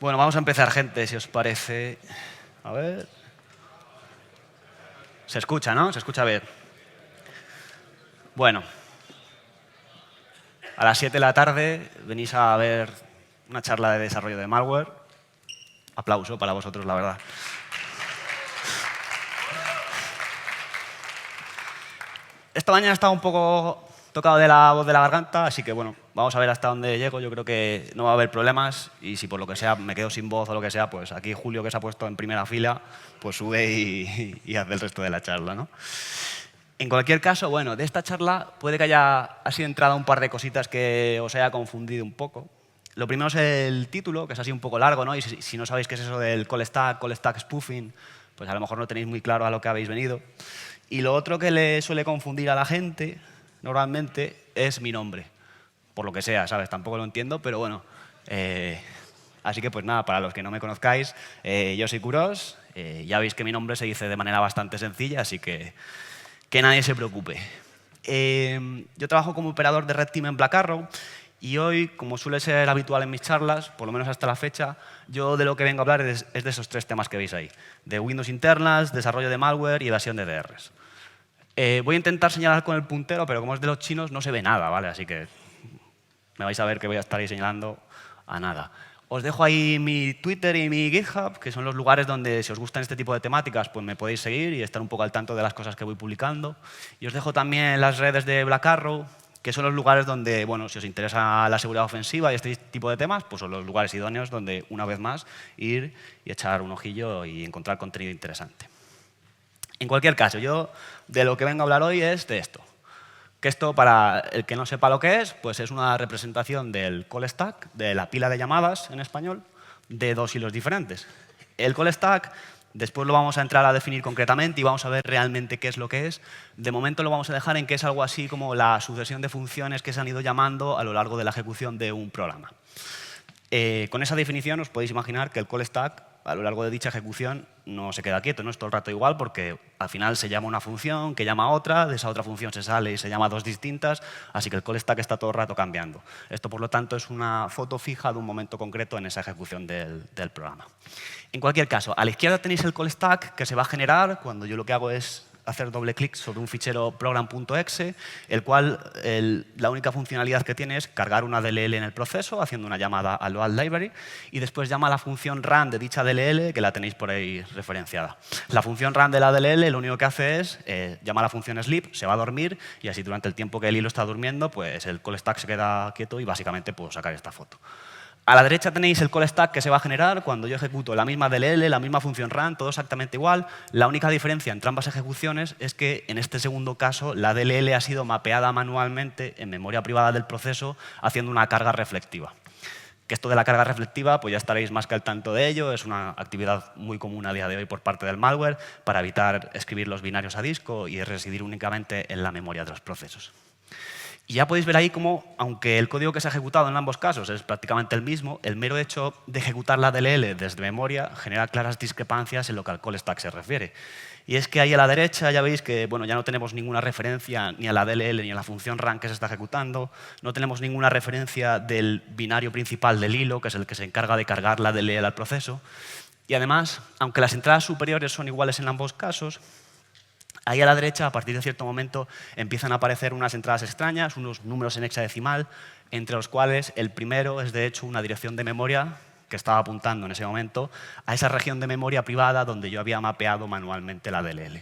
Bueno, vamos a empezar, gente, si os parece. A ver. Se escucha, ¿no? Se escucha bien. Bueno. A las 7 de la tarde venís a ver una charla de desarrollo de malware. Aplauso para vosotros, la verdad. Esta mañana estaba un poco tocado de la voz de la garganta, así que bueno, vamos a ver hasta dónde llego. Yo creo que no va a haber problemas y si por lo que sea me quedo sin voz o lo que sea, pues aquí Julio, que se ha puesto en primera fila, pues sube y hace el resto de la charla, ¿no? En cualquier caso, bueno, de esta charla puede que haya sido entrada un par de cositas que os haya confundido un poco. Lo primero es el título, que es así un poco largo, ¿no? Y si no sabéis qué es eso del call stack spoofing, pues a lo mejor no tenéis muy claro a lo que habéis venido. Y lo otro que le suele confundir a la gente, normalmente, es mi nombre. Por lo que sea, ¿sabes? Tampoco lo entiendo, pero bueno. Así que, pues nada, para los que no me conozcáis, yo soy Kuros. Ya veis que mi nombre se dice de manera bastante sencilla, así que nadie se preocupe. Yo trabajo como operador de Red Team en Black Arrow. Y hoy, como suele ser habitual en mis charlas, por lo menos hasta la fecha, yo de lo que vengo a hablar es de esos tres temas que veis ahí. De Windows internals, desarrollo de malware y evasión de DRs. Voy a intentar señalar con el puntero, pero como es de los chinos no se ve nada, ¿vale? Así que me vais a ver que voy a estar ahí señalando a nada. Os dejo ahí mi Twitter y mi GitHub, que son los lugares donde, si os gustan este tipo de temáticas, pues me podéis seguir y estar un poco al tanto de las cosas que voy publicando. Y os dejo también las redes de Black Arrow, que son los lugares donde, bueno, si os interesa la seguridad ofensiva y este tipo de temas, pues son los lugares idóneos donde, una vez más, ir y echar un ojillo y encontrar contenido interesante. En cualquier caso, yo de lo que vengo a hablar hoy es de esto. Que esto, para el que no sepa lo que es, pues es una representación del call stack, de la pila de llamadas en español, de dos hilos diferentes. El call stack, después lo vamos a entrar a definir concretamente y vamos a ver realmente qué es lo que es. De momento lo vamos a dejar en que es algo así como la sucesión de funciones que se han ido llamando a lo largo de la ejecución de un programa. Con esa definición os podéis imaginar que el call stack, a lo largo de dicha ejecución, no se queda quieto, no es todo el rato igual, porque al final se llama una función, que llama a otra, de esa otra función se sale y se llama a dos distintas, así que el call stack está todo el rato cambiando. Esto, por lo tanto, es una foto fija de un momento concreto en esa ejecución del programa. En cualquier caso, a la izquierda tenéis el call stack que se va a generar cuando yo lo que hago es hacer doble clic sobre un fichero program.exe, el cual la única funcionalidad que tiene es cargar una DLL en el proceso, haciendo una llamada al load library, y después llama a la función run de dicha DLL, que la tenéis por ahí referenciada. La función run de la DLL lo único que hace es llama a la función sleep, se va a dormir, y así durante el tiempo que el hilo está durmiendo, pues el call stack se queda quieto y básicamente puedo sacar esta foto. A la derecha tenéis el call stack que se va a generar cuando yo ejecuto la misma DLL, la misma función run, todo exactamente igual. La única diferencia entre ambas ejecuciones es que en este segundo caso la DLL ha sido mapeada manualmente en memoria privada del proceso haciendo una carga reflectiva. Que esto de la carga reflectiva, pues ya estaréis más que al tanto de ello, es una actividad muy común a día de hoy por parte del malware para evitar escribir los binarios a disco y residir únicamente en la memoria de los procesos. Y ya podéis ver ahí cómo, aunque el código que se ha ejecutado en ambos casos es prácticamente el mismo, el mero hecho de ejecutar la DLL desde memoria genera claras discrepancias en lo que al call stack se refiere. Y es que ahí a la derecha ya veis que bueno, ya no tenemos ninguna referencia ni a la DLL ni a la función run que se está ejecutando, no tenemos ninguna referencia del binario principal del hilo, que es el que se encarga de cargar la DLL al proceso. Y además, aunque las entradas superiores son iguales en ambos casos, ahí a la derecha, a partir de cierto momento, empiezan a aparecer unas entradas extrañas, unos números en hexadecimal, entre los cuales el primero es, de hecho, una dirección de memoria que estaba apuntando en ese momento a esa región de memoria privada donde yo había mapeado manualmente la DLL.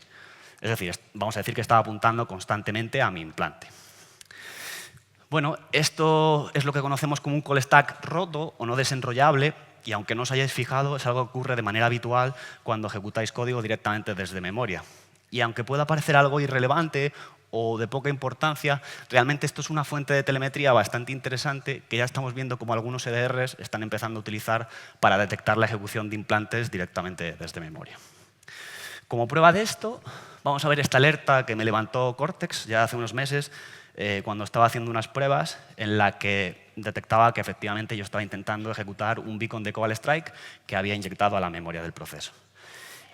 Es decir, vamos a decir que estaba apuntando constantemente a mi implante. Bueno, esto es lo que conocemos como un call stack roto o no desenrollable, y aunque no os hayáis fijado, es algo que ocurre de manera habitual cuando ejecutáis código directamente desde memoria. Y aunque pueda parecer algo irrelevante o de poca importancia, realmente esto es una fuente de telemetría bastante interesante que ya estamos viendo como algunos EDRs están empezando a utilizar para detectar la ejecución de implantes directamente desde memoria. Como prueba de esto, vamos a ver esta alerta que me levantó Cortex ya hace unos meses cuando estaba haciendo unas pruebas en la que detectaba que efectivamente yo estaba intentando ejecutar un beacon de Cobalt Strike que había inyectado a la memoria del proceso.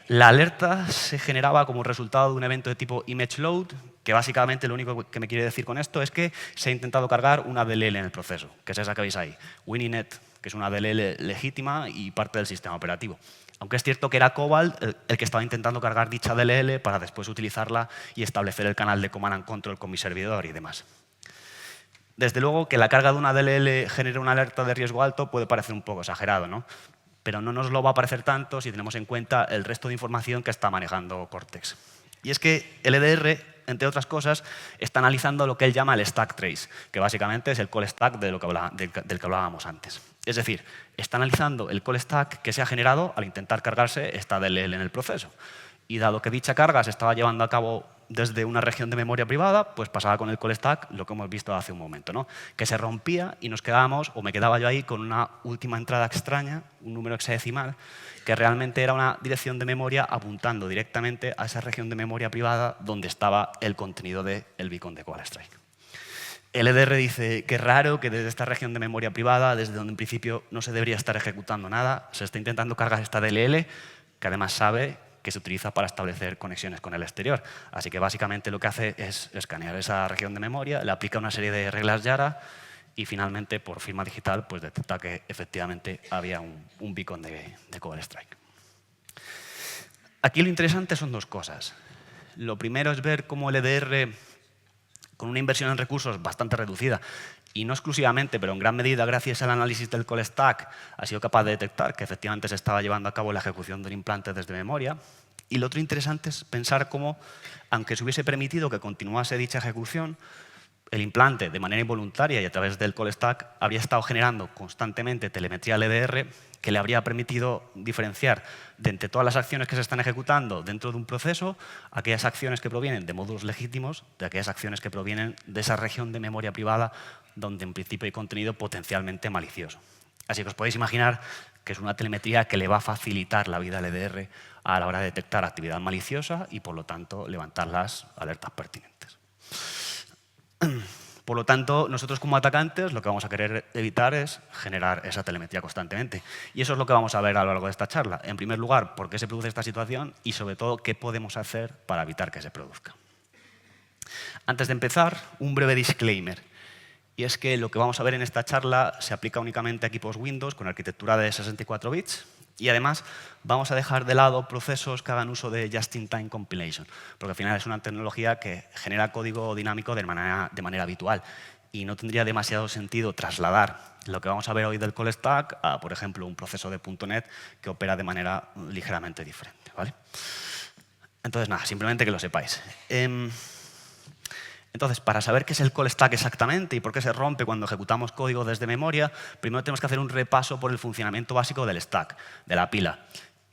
La alerta se generaba como resultado de un evento de tipo ImageLoad, que básicamente lo único que me quiere decir con esto es que se ha intentado cargar una DLL en el proceso, que es esa que veis ahí, Wininet, que es una DLL legítima y parte del sistema operativo. Aunque es cierto que era Cobalt el que estaba intentando cargar dicha DLL para después utilizarla y establecer el canal de command and control con mi servidor y demás. Desde luego que la carga de una DLL genere una alerta de riesgo alto puede parecer un poco exagerado, ¿no? Pero no nos lo va a parecer tanto si tenemos en cuenta el resto de información que está manejando Cortex. Y es que el EDR, entre otras cosas, está analizando lo que él llama el stack trace, que básicamente es el call stack del que hablábamos antes. Es decir, está analizando el call stack que se ha generado al intentar cargarse esta DLL en el proceso. Y dado que dicha carga se estaba llevando a cabo desde una región de memoria privada, pues pasaba con el call stack lo que hemos visto hace un momento, ¿no? Que se rompía y nos quedábamos, o me quedaba yo ahí, con una última entrada extraña, un número hexadecimal, que realmente era una dirección de memoria apuntando directamente a esa región de memoria privada donde estaba el contenido del beacon de CoalStrike. El EDR dice que es raro que desde esta región de memoria privada, desde donde en principio no se debería estar ejecutando nada, se está intentando cargar esta DLL, que además sabe que se utiliza para establecer conexiones con el exterior. Así que básicamente lo que hace es escanear esa región de memoria, le aplica una serie de reglas Yara y finalmente, por firma digital, pues detecta que efectivamente había un beacon de CoalStrike. Aquí lo interesante son dos cosas. Lo primero es ver cómo el EDR, con una inversión en recursos bastante reducida, y no exclusivamente, pero en gran medida gracias al análisis del call stack, ha sido capaz de detectar que efectivamente se estaba llevando a cabo la ejecución del implante desde memoria. Y lo otro interesante es pensar cómo, aunque se hubiese permitido que continuase dicha ejecución, el implante, de manera involuntaria y a través del call stack, habría estado generando constantemente telemetría al EDR que le habría permitido diferenciar de entre todas las acciones que se están ejecutando dentro de un proceso, aquellas acciones que provienen de módulos legítimos, de aquellas acciones que provienen de esa región de memoria privada donde en principio hay contenido potencialmente malicioso. Así que os podéis imaginar que es una telemetría que le va a facilitar la vida al EDR a la hora de detectar actividad maliciosa y, por lo tanto, levantar las alertas pertinentes. Por lo tanto, nosotros como atacantes lo que vamos a querer evitar es generar esa telemetría constantemente. Y eso es lo que vamos a ver a lo largo de esta charla. En primer lugar, por qué se produce esta situación y, sobre todo, qué podemos hacer para evitar que se produzca. Antes de empezar, un breve disclaimer. Y es que lo que vamos a ver en esta charla se aplica únicamente a equipos Windows con arquitectura de 64 bits. Y además vamos a dejar de lado procesos que hagan uso de Just-in-Time Compilation, porque al final es una tecnología que genera código dinámico de manera habitual y no tendría demasiado sentido trasladar lo que vamos a ver hoy del call stack a, por ejemplo, un proceso de .NET que opera de manera ligeramente diferente, ¿vale? Entonces, nada, simplemente que lo sepáis. Entonces, para saber qué es el call stack exactamente y por qué se rompe cuando ejecutamos código desde memoria, primero tenemos que hacer un repaso por el funcionamiento básico del stack, de la pila.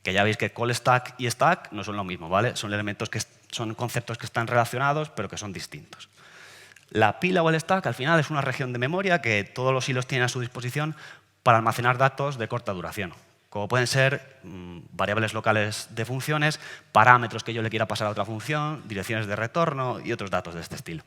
Que ya veis que call stack y stack no son lo mismo, ¿vale? Son elementos que son conceptos que están relacionados, pero que son distintos. La pila o el stack, al final, es una región de memoria que todos los hilos tienen a su disposición para almacenar datos de corta duración, como pueden ser variables locales de funciones, parámetros que yo le quiera pasar a otra función, direcciones de retorno y otros datos de este estilo.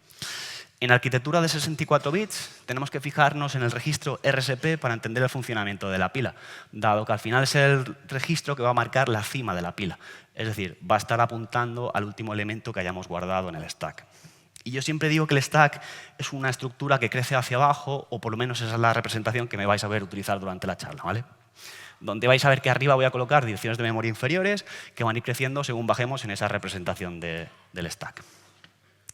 En arquitectura de 64 bits tenemos que fijarnos en el registro RSP para entender el funcionamiento de la pila, dado que al final es el registro que va a marcar la cima de la pila. Es decir, va a estar apuntando al último elemento que hayamos guardado en el stack. Y yo siempre digo que el stack es una estructura que crece hacia abajo, o por lo menos esa es la representación que me vais a ver utilizar durante la charla, ¿vale? Donde vais a ver que arriba voy a colocar direcciones de memoria inferiores que van a ir creciendo según bajemos en esa representación del stack.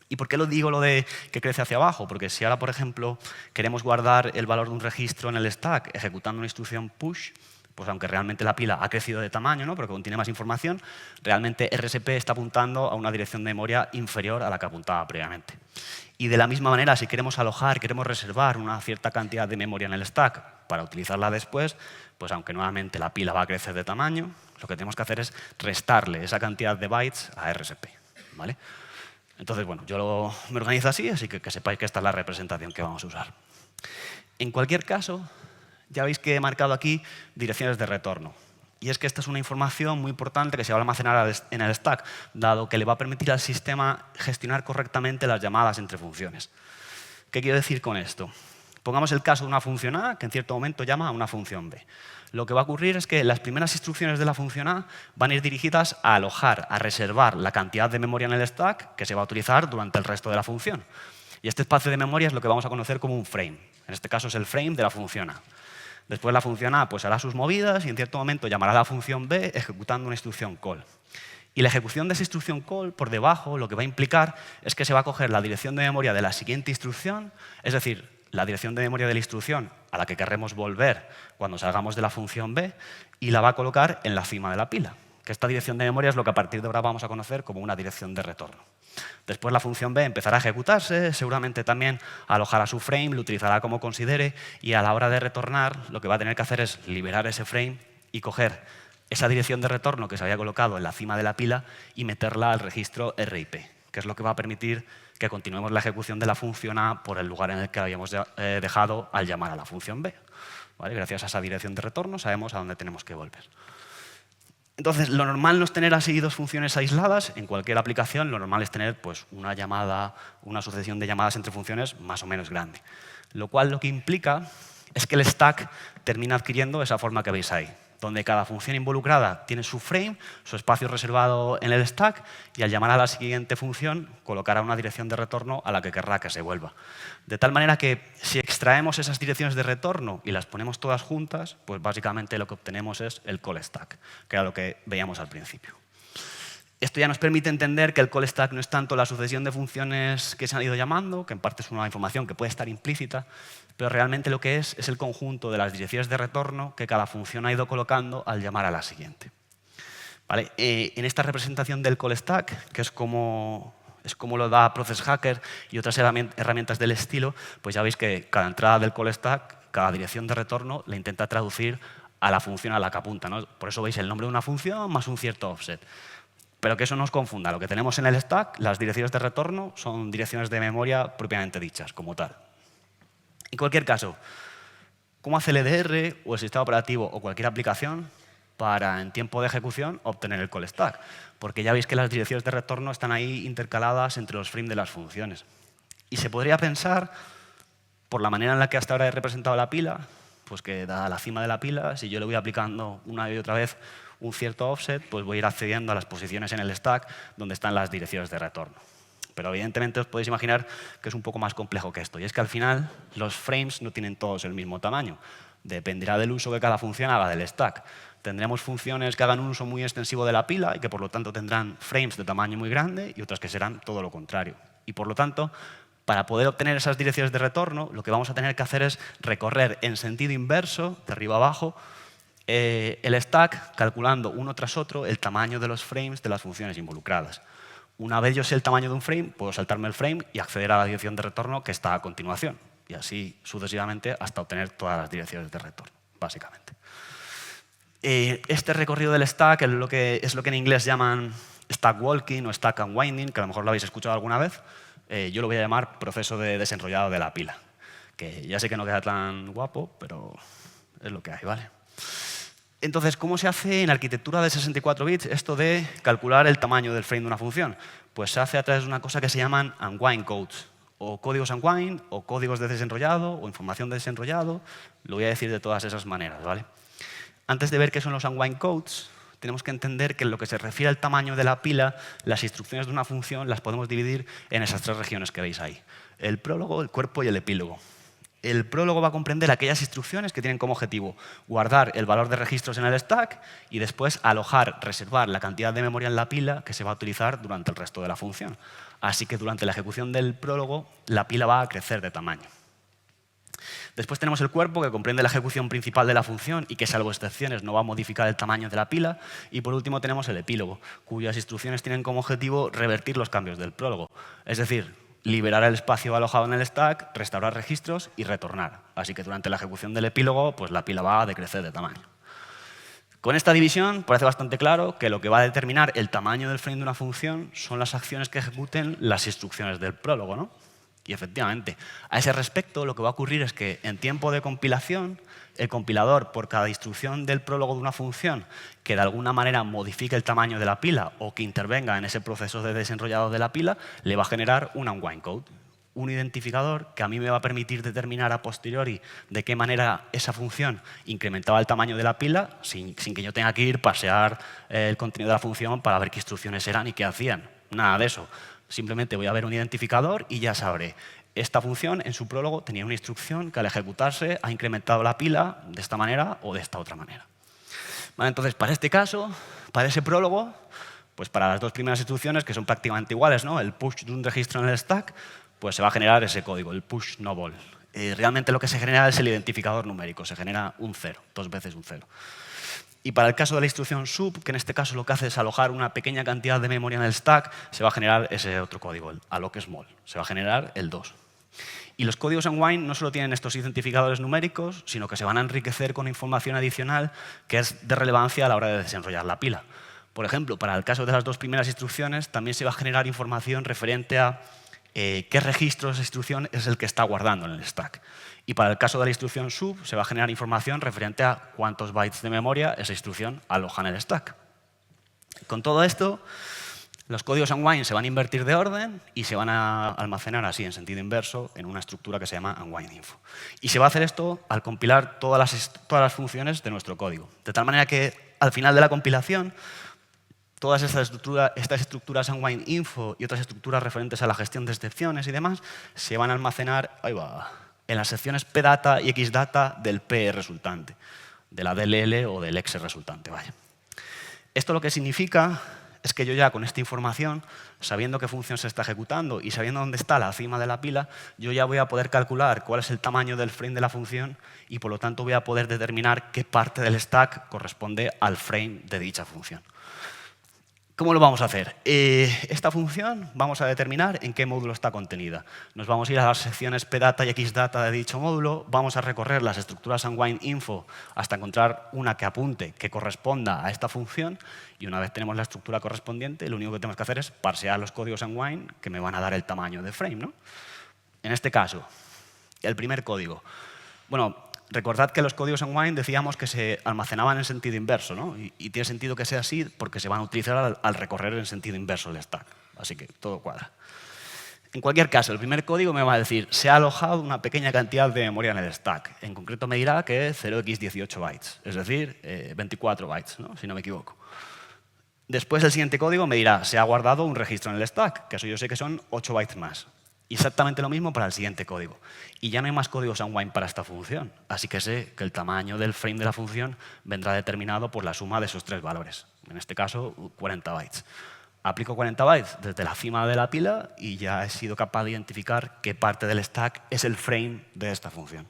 ¿Y por qué lo digo lo de que crece hacia abajo? Porque si ahora, por ejemplo, queremos guardar el valor de un registro en el stack ejecutando una instrucción push, pues aunque realmente la pila ha crecido de tamaño, ¿no? Porque contiene más información, realmente RSP está apuntando a una dirección de memoria inferior a la que apuntaba previamente. Y de la misma manera, si queremos alojar, queremos reservar una cierta cantidad de memoria en el stack para utilizarla después, pues aunque nuevamente la pila va a crecer de tamaño, lo que tenemos que hacer es restarle esa cantidad de bytes a RSP, ¿vale? Entonces, bueno, yo me organizo así que sepáis que esta es la representación que vamos a usar. En cualquier caso, ya veis que he marcado aquí direcciones de retorno. Y es que esta es una información muy importante que se va a almacenar en el stack, dado que le va a permitir al sistema gestionar correctamente las llamadas entre funciones. ¿Qué quiero decir con esto? Pongamos el caso de una función A que en cierto momento llama a una función B. Lo que va a ocurrir es que las primeras instrucciones de la función A van a ir dirigidas a alojar, a reservar la cantidad de memoria en el stack que se va a utilizar durante el resto de la función. Y este espacio de memoria es lo que vamos a conocer como un frame. En este caso es el frame de la función A. Después la función A pues, hará sus movidas y en cierto momento llamará a la función B ejecutando una instrucción call. Y la ejecución de esa instrucción call, por debajo, lo que va a implicar es que se va a coger la dirección de memoria de la siguiente instrucción, es decir, la dirección de memoria de la instrucción a la que querremos volver cuando salgamos de la función B, y la va a colocar en la cima de la pila. Que esta dirección de memoria es lo que a partir de ahora vamos a conocer como una dirección de retorno. Después la función B empezará a ejecutarse, seguramente también alojará su frame, lo utilizará como considere, y a la hora de retornar lo que va a tener que hacer es liberar ese frame y coger esa dirección de retorno que se había colocado en la cima de la pila y meterla al registro RIP, que es lo que va a permitir que continuemos la ejecución de la función A por el lugar en el que la habíamos dejado al llamar a la función B. ¿Vale? Gracias a esa dirección de retorno sabemos a dónde tenemos que volver. Entonces, lo normal no es tener así dos funciones aisladas. En cualquier aplicación, lo normal es tener pues, una llamada, una sucesión de llamadas entre funciones más o menos grande. Lo cual lo que implica es que el stack termina adquiriendo esa forma que veis ahí, donde cada función involucrada tiene su frame, su espacio reservado en el stack, y al llamar a la siguiente función colocará una dirección de retorno a la que querrá que se vuelva. De tal manera que si extraemos esas direcciones de retorno y las ponemos todas juntas, pues básicamente lo que obtenemos es el call stack, que era lo que veíamos al principio. Esto ya nos permite entender que el call stack no es tanto la sucesión de funciones que se han ido llamando, que en parte es una información que puede estar implícita, pero realmente lo que es el conjunto de las direcciones de retorno que cada función ha ido colocando al llamar a la siguiente. ¿Vale? En esta representación del call stack, que es como lo da Process Hacker y otras herramientas del estilo, pues ya veis que cada entrada del call stack, cada dirección de retorno, la intenta traducir a la función a la que apunta, ¿no? Por eso veis el nombre de una función más un cierto offset. Pero que eso no os confunda. Lo que tenemos en el stack, las direcciones de retorno, son direcciones de memoria propiamente dichas, como tal. En cualquier caso, ¿cómo hace el EDR o el sistema operativo o cualquier aplicación para, en tiempo de ejecución, obtener el call stack? Porque ya veis que las direcciones de retorno están ahí intercaladas entre los frames de las funciones. Y se podría pensar, por la manera en la que hasta ahora he representado la pila, pues que dada la cima de la pila, si yo le voy aplicando una y otra vez un cierto offset, pues voy a ir accediendo a las posiciones en el stack donde están las direcciones de retorno. Pero evidentemente os podéis imaginar que es un poco más complejo que esto. Y es que al final los frames no tienen todos el mismo tamaño. Dependerá del uso que cada función haga del stack. Tendremos funciones que hagan un uso muy extensivo de la pila y que por lo tanto tendrán frames de tamaño muy grande y otras que serán todo lo contrario. Y por lo tanto, para poder obtener esas direcciones de retorno, lo que vamos a tener que hacer es recorrer en sentido inverso, de arriba a abajo, el stack calculando uno tras otro el tamaño de los frames de las funciones involucradas. Una vez yo sé el tamaño de un frame, puedo saltarme el frame y acceder a la dirección de retorno que está a continuación. Y así sucesivamente hasta obtener todas las direcciones de retorno, básicamente. Este recorrido del stack es lo que en inglés llaman stack walking o stack unwinding, que a lo mejor lo habéis escuchado alguna vez. Yo lo voy a llamar proceso de desenrollado de la pila, que ya sé que no queda tan guapo, pero es lo que hay, ¿vale? Entonces, ¿cómo se hace en arquitectura de 64 bits esto de calcular el tamaño del frame de una función? Pues se hace a través de una cosa que se llaman unwind codes, o códigos unwind, o códigos de desenrollado, o información de desenrollado. Lo voy a decir de todas esas maneras, ¿vale? Antes de ver qué son los unwind codes, tenemos que entender que en lo que se refiere al tamaño de la pila, las instrucciones de una función las podemos dividir en esas tres regiones que veis ahí. El prólogo, el cuerpo y el epílogo. El prólogo va a comprender aquellas instrucciones que tienen como objetivo guardar el valor de registros en el stack y después alojar, reservar la cantidad de memoria en la pila que se va a utilizar durante el resto de la función. Así que durante la ejecución del prólogo, la pila va a crecer de tamaño. Después tenemos el cuerpo, que comprende la ejecución principal de la función y que, salvo excepciones, no va a modificar el tamaño de la pila. Y por último tenemos el epílogo, cuyas instrucciones tienen como objetivo revertir los cambios del prólogo. Es decir, liberar el espacio alojado en el stack, restaurar registros y retornar. Así que durante la ejecución del epílogo, pues la pila va a decrecer de tamaño. Con esta división parece bastante claro que lo que va a determinar el tamaño del frame de una función son las acciones que ejecuten las instrucciones del prólogo, ¿no? Y efectivamente, a ese respecto lo que va a ocurrir es que en tiempo de compilación, el compilador, por cada instrucción del prólogo de una función que de alguna manera modifique el tamaño de la pila o que intervenga en ese proceso de desenrollado de la pila, le va a generar un unwind code. un identificador que a mí me va a permitir determinar a posteriori de qué manera esa función incrementaba el tamaño de la pila sin que yo tenga que ir pasear el contenido de la función para ver qué instrucciones eran y qué hacían. Nada de eso. Simplemente voy a ver un identificador y ya sabré. Esta función, en su prólogo, tenía una instrucción que al ejecutarse ha incrementado la pila de esta manera o de esta otra manera. Vale, entonces, para este caso, para ese prólogo, pues para las dos primeras instrucciones, que son prácticamente iguales, ¿no? El push de un registro en el stack, pues se va a generar ese código, el push no ball. Realmente lo que se genera es el identificador numérico, se genera un 0, 2 veces un 0. Y para el caso de la instrucción sub, que en este caso lo que hace es alojar una pequeña cantidad de memoria en el stack, se va a generar ese otro código, el alloc small. Se va a generar el 2. Y los códigos Unwind no solo tienen estos identificadores numéricos, sino que se van a enriquecer con información adicional que es de relevancia a la hora de desenrollar la pila. Por ejemplo, para el caso de las dos primeras instrucciones, también se va a generar información referente a qué registro de esa instrucción es el que está guardando en el stack. Y para el caso de la instrucción sub, se va a generar información referente a cuántos bytes de memoria esa instrucción aloja en el stack. Con todo esto, los códigos unwind se van a invertir de orden y se van a almacenar así, en sentido inverso, en una estructura que se llama unwind info. Y se va a hacer esto al compilar todas las funciones de nuestro código. De tal manera que al final de la compilación, todas estas estructuras unwind info y otras estructuras referentes a la gestión de excepciones y demás se van a almacenar en las secciones pdata y xdata del P resultante, de la DLL o del exe resultante. Vaya. Esto lo que significa es que yo ya con esta información, sabiendo qué función se está ejecutando y sabiendo dónde está la cima de la pila, yo ya voy a poder calcular cuál es el tamaño del frame de la función y por lo tanto voy a poder determinar qué parte del stack corresponde al frame de dicha función. ¿Cómo lo vamos a hacer? Esta función vamos a determinar en qué módulo está contenida. Nos vamos a ir a las secciones pdata y xdata de dicho módulo, vamos a recorrer las estructuras unwind info hasta encontrar una que apunte, que corresponda a esta función, y una vez tenemos la estructura correspondiente, lo único que tenemos que hacer es parsear los códigos unwind que me van a dar el tamaño de frame, ¿no? En este caso, el primer código. Bueno, recordad que los códigos unwind decíamos que se almacenaban en sentido inverso, ¿no? Y tiene sentido que sea así porque se van a utilizar al recorrer en sentido inverso el stack. Así que todo cuadra. En cualquier caso, el primer código me va a decir se ha alojado una pequeña cantidad de memoria en el stack. En concreto me dirá que es 0x18 bytes, es decir, 24 bytes, ¿no? Si no me equivoco. Después el siguiente código me dirá se ha guardado un registro en el stack, que eso yo sé que son 8 bytes más. Y exactamente lo mismo para el siguiente código. Y ya no hay más códigos unwind para esta función. Así que sé que el tamaño del frame de la función vendrá determinado por la suma de esos tres valores. En este caso, 40 bytes. Aplico 40 bytes desde la cima de la pila y ya he sido capaz de identificar qué parte del stack es el frame de esta función.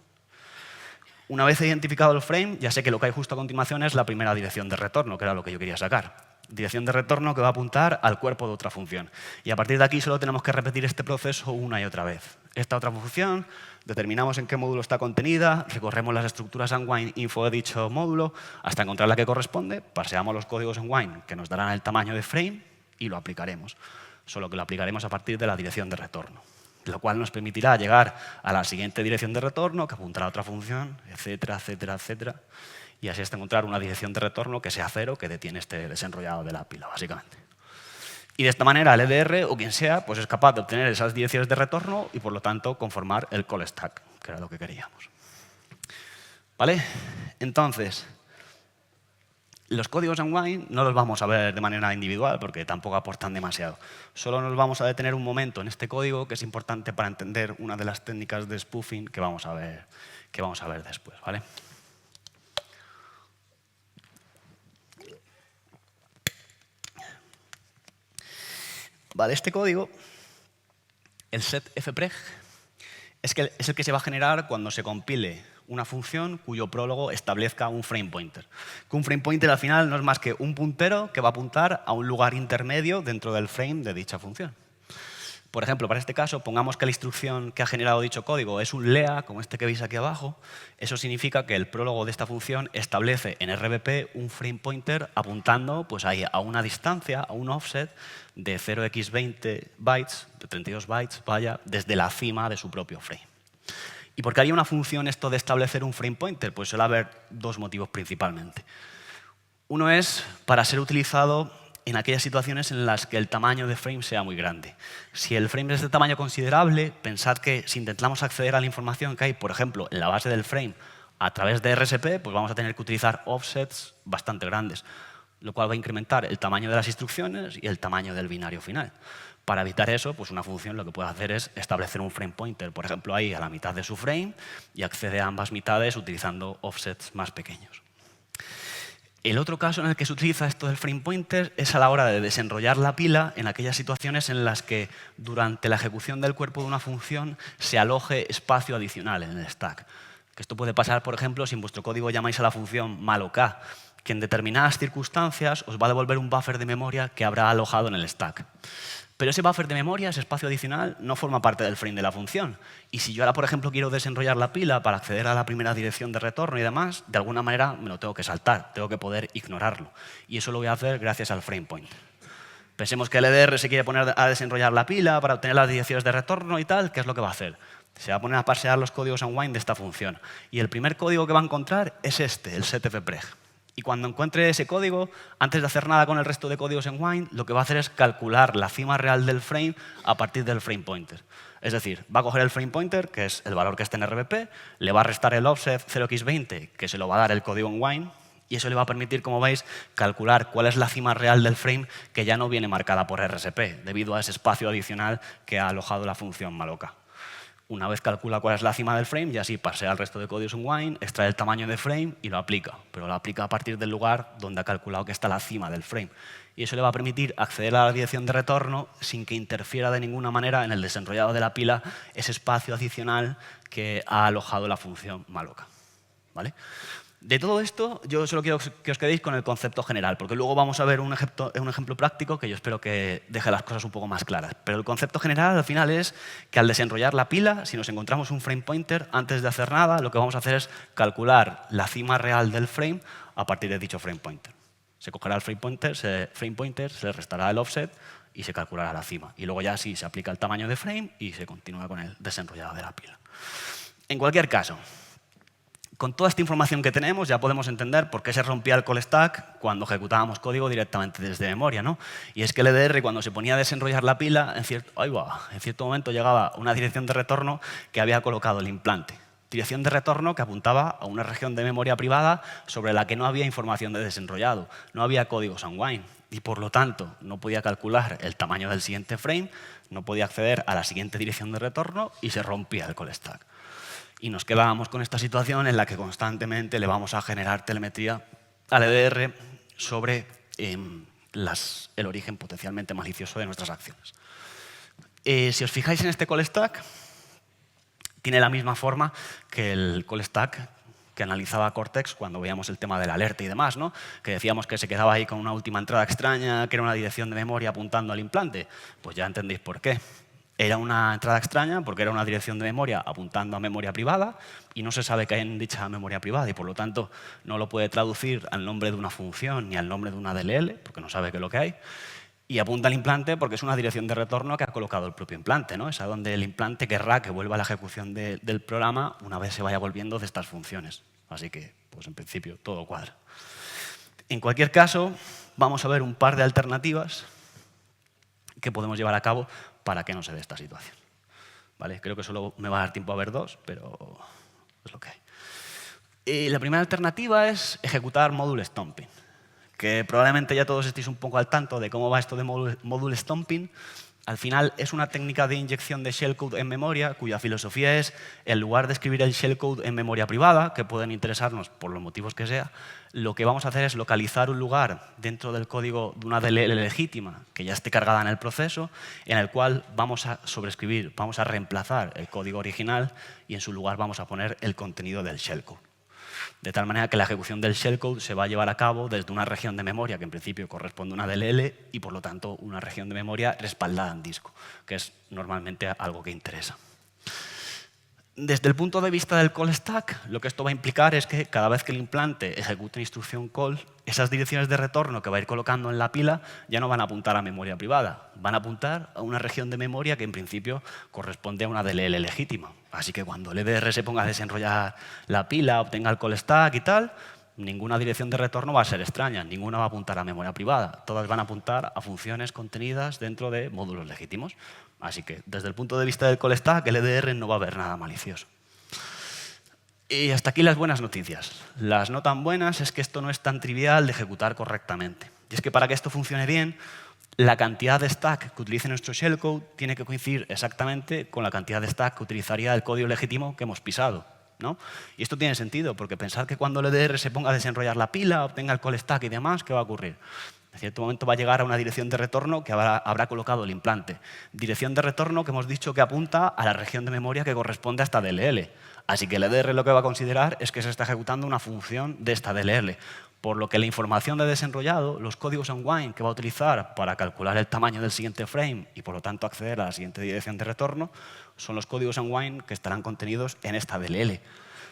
Una vez he identificado el frame, ya sé que lo que hay justo a continuación es la primera dirección de retorno, que era lo que yo quería sacar. Dirección de retorno que va a apuntar al cuerpo de otra función. Y a partir de aquí solo tenemos que repetir este proceso una y otra vez. Esta otra función, determinamos en qué módulo está contenida, recorremos las estructuras unwind info de dicho módulo hasta encontrar la que corresponde, parseamos los códigos unwind que nos darán el tamaño de frame y lo aplicaremos. Solo que lo aplicaremos a partir de la dirección de retorno, lo cual nos permitirá llegar a la siguiente dirección de retorno que apuntará a otra función, etcétera, etcétera, etcétera. Y así hasta encontrar una dirección de retorno que sea 0, que detiene este desenrollado de la pila, básicamente. Y de esta manera el EDR o quien sea pues es capaz de obtener esas direcciones de retorno y por lo tanto conformar el call stack, que era lo que queríamos. ¿Vale? Entonces, los códigos unwind no los vamos a ver de manera individual porque tampoco aportan demasiado. Solo nos vamos a detener un momento en este código que es importante para entender una de las técnicas de spoofing que vamos a ver después. ¿Vale? Vale, este código, el setfpreg, es el que se va a generar cuando se compile una función cuyo prólogo establezca un frame pointer. Que un frame pointer al final no es más que un puntero que va a apuntar a un lugar intermedio dentro del frame de dicha función. Por ejemplo, para este caso, pongamos que la instrucción que ha generado dicho código es un lea, como este que veis aquí abajo. Eso significa que el prólogo de esta función establece en RBP un frame pointer apuntando pues, ahí, a una distancia, a un offset de 0x20 bytes, de 32 bytes, vaya, desde la cima de su propio frame. ¿Y por qué haría una función esto de establecer un frame pointer? Pues suele haber dos motivos principalmente. Uno es para ser utilizado en aquellas situaciones en las que el tamaño de frame sea muy grande. Si el frame es de tamaño considerable, pensad que si intentamos acceder a la información que hay, por ejemplo, en la base del frame a través de RSP, pues vamos a tener que utilizar offsets bastante grandes, lo cual va a incrementar el tamaño de las instrucciones y el tamaño del binario final. Para evitar eso, pues una función lo que puede hacer es establecer un frame pointer, por ejemplo, ahí a la mitad de su frame y accede a ambas mitades utilizando offsets más pequeños. El otro caso en el que se utiliza esto del frame pointer es a la hora de desenrollar la pila en aquellas situaciones en las que durante la ejecución del cuerpo de una función se aloje espacio adicional en el stack. Que esto puede pasar, por ejemplo, si en vuestro código llamáis a la función malloc, que en determinadas circunstancias os va a devolver un buffer de memoria que habrá alojado en el stack. Pero ese buffer de memoria, ese espacio adicional, no forma parte del frame de la función. Y si yo ahora, por ejemplo, quiero desenrollar la pila para acceder a la primera dirección de retorno y demás, de alguna manera me lo tengo que saltar, tengo que poder ignorarlo. Y eso lo voy a hacer gracias al frame pointer. Pensemos que el EDR se quiere poner a desenrollar la pila para obtener las direcciones de retorno y tal, ¿qué es lo que va a hacer? Se va a poner a parsear los códigos unwind de esta función. Y el primer código que va a encontrar es este, el setfpreg. Y cuando encuentre ese código, antes de hacer nada con el resto de códigos en Wind, lo que va a hacer es calcular la cima real del frame a partir del frame pointer. Es decir, va a coger el frame pointer, que es el valor que está en RBP, le va a restar el offset 0x20, que se lo va a dar el código en Wind, y eso le va a permitir, como veis, calcular cuál es la cima real del frame que ya no viene marcada por RSP, debido a ese espacio adicional que ha alojado la función malloc. Una vez calcula cuál es la cima del frame, ya así parsea el resto de códigos en Wind, extrae el tamaño de frame y lo aplica. Pero lo aplica a partir del lugar donde ha calculado que está la cima del frame. Y eso le va a permitir acceder a la dirección de retorno sin que interfiera de ninguna manera en el desenrollado de la pila ese espacio adicional que ha alojado la función malloc. ¿Vale? De todo esto, yo solo quiero que os quedéis con el concepto general, porque luego vamos a ver un ejemplo práctico que yo espero que deje las cosas un poco más claras. Pero el concepto general, al final, es que al desenrollar la pila, si nos encontramos un frame pointer, antes de hacer nada, lo que vamos a hacer es calcular la cima real del frame a partir de dicho frame pointer. Se cogerá el frame pointer, se le restará el offset y se calculará la cima. Y luego ya sí se aplica el tamaño de frame y se continúa con el desenrollado de la pila. En cualquier caso, con toda esta información que tenemos ya podemos entender por qué se rompía el call stack cuando ejecutábamos código directamente desde memoria, ¿no? Y es que el EDR, cuando se ponía a desenrollar la pila, en cierto momento llegaba una dirección de retorno que había colocado el implante. Dirección de retorno que apuntaba a una región de memoria privada sobre la que no había información de desenrollado, no había códigos unwind y por lo tanto no podía calcular el tamaño del siguiente frame, no podía acceder a la siguiente dirección de retorno y se rompía el call stack. Y nos quedábamos con esta situación en la que constantemente le vamos a generar telemetría al EDR sobre el origen potencialmente malicioso de nuestras acciones. Si os fijáis en este call stack, tiene la misma forma que el call stack que analizaba Cortex cuando veíamos el tema de la alerta y demás, ¿no? Que decíamos que se quedaba ahí con una última entrada extraña, que era una dirección de memoria apuntando al implante. Pues ya entendéis por qué. Era una entrada extraña porque era una dirección de memoria apuntando a memoria privada y no se sabe qué hay en dicha memoria privada y por lo tanto no lo puede traducir al nombre de una función ni al nombre de una DLL porque no sabe qué es lo que hay. Y apunta al implante porque es una dirección de retorno que ha colocado el propio implante, ¿no? Es a donde el implante querrá que vuelva a la ejecución del programa una vez se vaya volviendo de estas funciones. Así que, pues en principio, todo cuadra. En cualquier caso, vamos a ver un par de alternativas que podemos llevar a cabo para que no se dé esta situación. ¿Vale? Creo que solo me va a dar tiempo a ver dos, pero es lo que hay. La primera alternativa es ejecutar module stomping, que probablemente ya todos estéis un poco al tanto de cómo va esto de module stomping. Al final es una técnica de inyección de shellcode en memoria cuya filosofía es, en lugar de escribir el shellcode en memoria privada, que pueden interesarnos por los motivos que sea, lo que vamos a hacer es localizar un lugar dentro del código de una DLL legítima que ya esté cargada en el proceso, en el cual vamos a sobreescribir, vamos a reemplazar el código original y en su lugar vamos a poner el contenido del shellcode. De tal manera que la ejecución del shellcode se va a llevar a cabo desde una región de memoria que en principio corresponde a una DLL y por lo tanto una región de memoria respaldada en disco, que es normalmente algo que interesa. Desde el punto de vista del call stack, lo que esto va a implicar es que cada vez que el implante ejecute una instrucción call, esas direcciones de retorno que va a ir colocando en la pila ya no van a apuntar a memoria privada, van a apuntar a una región de memoria que en principio corresponde a una DLL legítima. Así que cuando el EDR se ponga a desenrollar la pila, obtenga el call stack y tal, ninguna dirección de retorno va a ser extraña, ninguna va a apuntar a memoria privada. Todas van a apuntar a funciones contenidas dentro de módulos legítimos. Así que, desde el punto de vista del call stack, el EDR no va a haber nada malicioso. Y hasta aquí las buenas noticias. Las no tan buenas es que esto no es tan trivial de ejecutar correctamente. Y es que para que esto funcione bien, la cantidad de stack que utilice nuestro shellcode tiene que coincidir exactamente con la cantidad de stack que utilizaría el código legítimo que hemos pisado, ¿no? Y esto tiene sentido, porque pensar que cuando el EDR se ponga a desenrollar la pila, obtenga el call stack y demás, ¿qué va a ocurrir? En cierto momento va a llegar a una dirección de retorno que habrá colocado el implante. Dirección de retorno que hemos dicho que apunta a la región de memoria que corresponde a esta DLL. Así que el EDR lo que va a considerar es que se está ejecutando una función de esta DLL. Por lo que la información de desenrollado, los códigos unwind que va a utilizar para calcular el tamaño del siguiente frame y por lo tanto acceder a la siguiente dirección de retorno, son los códigos unwind que estarán contenidos en esta DLL.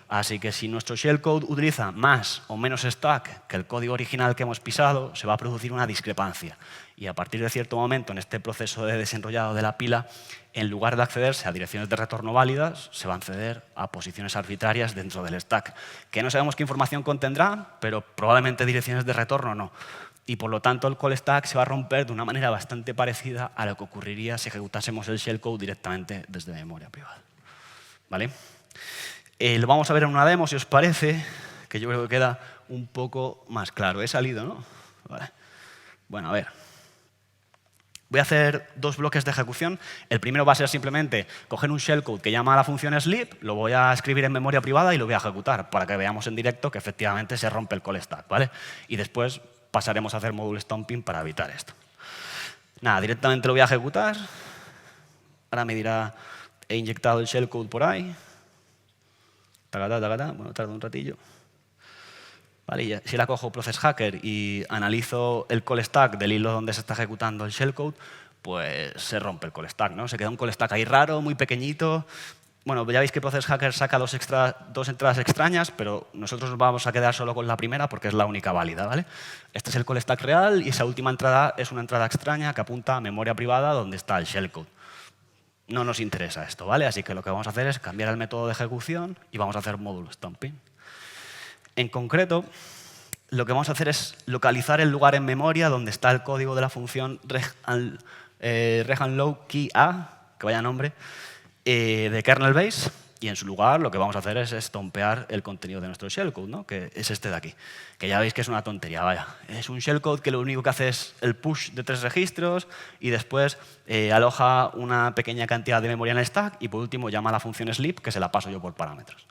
Así que si nuestro shellcode utiliza más o menos stack que el código original que hemos pisado, se va a producir una discrepancia. Y a partir de cierto momento, en este proceso de desenrollado de la pila, en lugar de accederse a direcciones de retorno válidas, se va a acceder a posiciones arbitrarias dentro del stack, que no sabemos qué información contendrá, pero probablemente direcciones de retorno no. Y por lo tanto, el call stack se va a romper de una manera bastante parecida a lo que ocurriría si ejecutásemos el shellcode directamente desde memoria privada. ¿Vale? Lo vamos a ver en una demo, si os parece, que yo creo que queda un poco más claro. He salido, ¿no? Vale. Bueno, a ver. Voy a hacer dos bloques de ejecución. El primero va a ser simplemente coger un shellcode que llama a la función sleep, lo voy a escribir en memoria privada y lo voy a ejecutar para que veamos en directo que efectivamente se rompe el call stack, ¿vale? Y después pasaremos a hacer module stomping para evitar esto. Nada, directamente lo voy a ejecutar. Ahora me dirá, he inyectado el shellcode por ahí. Tacatá, tacatá. Bueno, tarda un ratillo. Vale, y si la cojo Process Hacker y analizo el call stack del hilo donde se está ejecutando el shellcode, pues se rompe el call stack, ¿no? Se queda un call stack ahí raro, muy pequeñito. Bueno, ya veis que Process Hacker saca dos entradas extrañas, pero nosotros nos vamos a quedar solo con la primera porque es la única válida, ¿vale? Este es el call stack real y esa última entrada es una entrada extraña que apunta a memoria privada donde está el shellcode. No nos interesa esto, ¿vale? Así que lo que vamos a hacer es cambiar el método de ejecución y vamos a hacer módulo stomping. En concreto, lo que vamos a hacer es localizar el lugar en memoria donde está el código de la función rehanlow_key_a, que vaya nombre, de kernel base, y en su lugar lo que vamos a hacer es estompear el contenido de nuestro shellcode, ¿no? Que es este de aquí, que ya veis que es una tontería, vaya. Es un shellcode que lo único que hace es el push de 3 registros y después aloja una pequeña cantidad de memoria en el stack y por último llama a la función sleep, que se la paso yo por parámetros.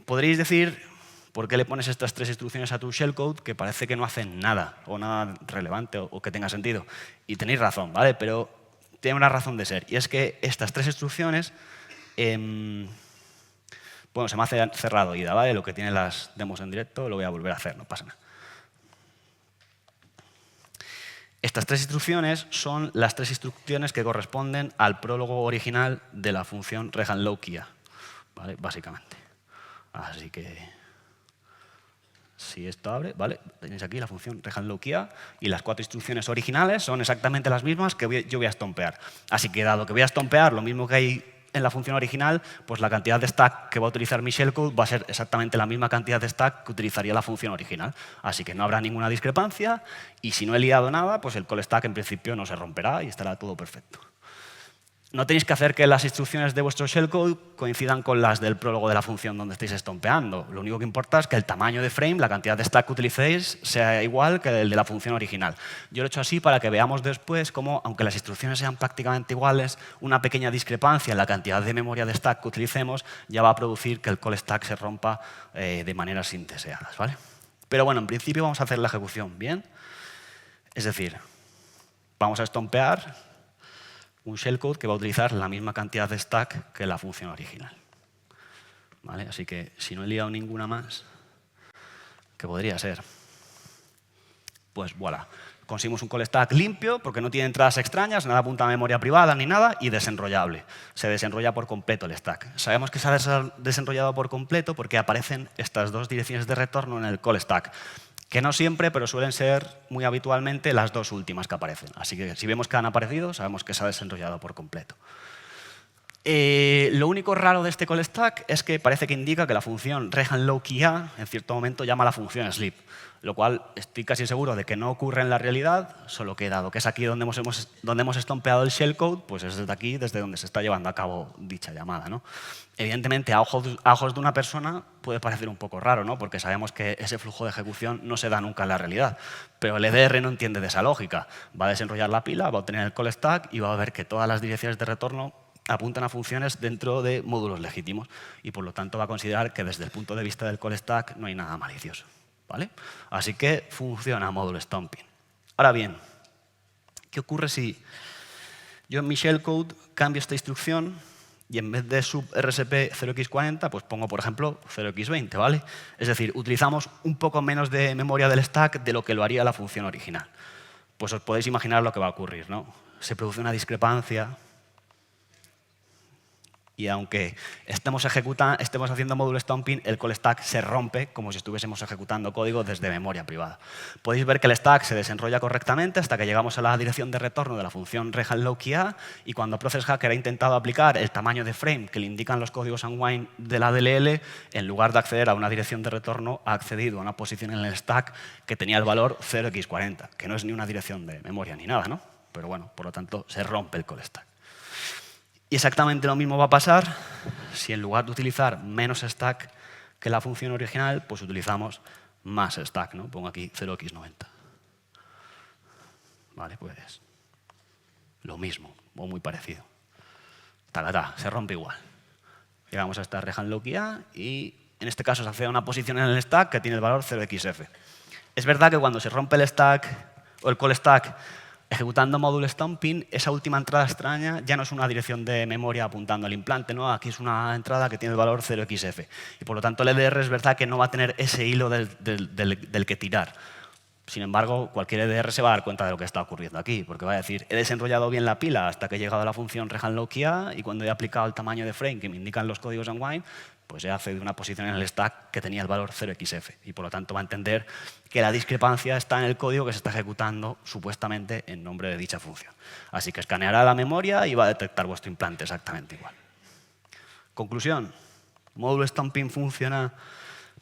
Podréis decir, ¿por qué le pones estas 3 instrucciones a tu shellcode que parece que no hacen nada o nada relevante o que tenga sentido? Y tenéis razón, ¿vale? Pero tiene una razón de ser. Y es que estas 3 instrucciones, bueno, se me ha cerrado IDA, ¿vale? Lo que tiene las demos en directo lo voy a volver a hacer, no pasa nada. Estas 3 instrucciones son las 3 instrucciones que corresponden al prólogo original de la función rehanlow_key_a, ¿vale? Básicamente. Así que, si esto abre, ¿vale? Tenéis aquí la función rehanlow_key_a y las 4 instrucciones originales son exactamente las mismas que yo voy a estompear. Así que, dado que voy a estompear lo mismo que hay en la función original, pues la cantidad de stack que va a utilizar mi shellcode va a ser exactamente la misma cantidad de stack que utilizaría la función original. Así que no habrá ninguna discrepancia y si no he liado nada, pues el call stack en principio no se romperá y estará todo perfecto. No tenéis que hacer que las instrucciones de vuestro shellcode coincidan con las del prólogo de la función donde estáis estompeando. Lo único que importa es que el tamaño de frame, la cantidad de stack que utilicéis, sea igual que el de la función original. Yo lo he hecho así para que veamos después cómo, aunque las instrucciones sean prácticamente iguales, una pequeña discrepancia en la cantidad de memoria de stack que utilicemos ya va a producir que el call stack se rompa de maneras sin deseadas, ¿vale? Pero bueno, en principio vamos a hacer la ejecución bien. Es decir, vamos a estompear un shellcode que va a utilizar la misma cantidad de stack que la función original. ¿Vale? Así que si no he liado ninguna más, que podría ser, pues voilà. Conseguimos un call stack limpio porque no tiene entradas extrañas, nada apunta a memoria privada ni nada, y desenrollable. Se desenrolla por completo el stack. Sabemos que se ha desenrollado por completo porque aparecen estas 2 direcciones de retorno en el call stack. Que no siempre, pero suelen ser muy habitualmente las 2 últimas que aparecen. Así que si vemos que han aparecido, sabemos que se ha desenrollado por completo. Lo único raro de este call stack es que parece que indica que la función rehandLowKeyA en cierto momento llama a la función sleep, lo cual estoy casi seguro de que no ocurre en la realidad, solo que dado que es aquí donde hemos estompeado el shellcode, pues es desde aquí desde donde se está llevando a cabo dicha llamada, ¿no? Evidentemente, a ojos de una persona puede parecer un poco raro, ¿no? Porque sabemos que ese flujo de ejecución no se da nunca en la realidad. Pero el EDR no entiende de esa lógica. Va a desenrollar la pila, va a obtener el call stack y va a ver que todas las direcciones de retorno apuntan a funciones dentro de módulos legítimos y por lo tanto va a considerar que desde el punto de vista del call stack no hay nada malicioso, ¿vale? Así que funciona módulo stomping. Ahora bien, ¿qué ocurre si yo en mi shellcode cambio esta instrucción y en vez de sub RSP 0x40 pues pongo, por ejemplo, 0x20, ¿vale? Es decir, utilizamos un poco menos de memoria del stack de lo que lo haría la función original. Pues os podéis imaginar lo que va a ocurrir, ¿no? Se produce una discrepancia. Y aunque estemos haciendo módulo stomping, el call stack se rompe como si estuviésemos ejecutando código desde memoria privada. Podéis ver que el stack se desenrolla correctamente hasta que llegamos a la dirección de retorno de la función rehandLowKeyA y cuando ProcessHacker ha intentado aplicar el tamaño de frame que le indican los códigos unwind de la DLL, en lugar de acceder a una dirección de retorno, ha accedido a una posición en el stack que tenía el valor 0x40, que no es ni una dirección de memoria ni nada, ¿no? Pero bueno, por lo tanto, se rompe el call stack. Y exactamente lo mismo va a pasar si en lugar de utilizar menos stack que la función original, pues utilizamos más stack, ¿no? Pongo aquí 0x90. Vale, pues lo mismo, o muy parecido. Se rompe igual. Llegamos a esta rehandLowKeyA y en este caso se accede a una posición en el stack que tiene el valor 0xf. Es verdad que cuando se rompe el stack o el call stack ejecutando módulo stomping, esa última entrada extraña ya no es una dirección de memoria apuntando al implante, ¿no? Aquí es una entrada que tiene el valor 0xf. Y por lo tanto el EDR es verdad que no va a tener ese hilo del que tirar. Sin embargo, cualquier EDR se va a dar cuenta de lo que está ocurriendo aquí, porque va a decir, he desenrollado bien la pila hasta que he llegado a la función rehandLowKeyA y cuando he aplicado el tamaño de frame que me indican los códigos unwind, pues he accedido a una posición en el stack que tenía el valor 0xf y por lo tanto va a entender que la discrepancia está en el código que se está ejecutando supuestamente en nombre de dicha función. Así que escaneará la memoria y va a detectar vuestro implante exactamente igual. Conclusión, ¿módulo stomping funciona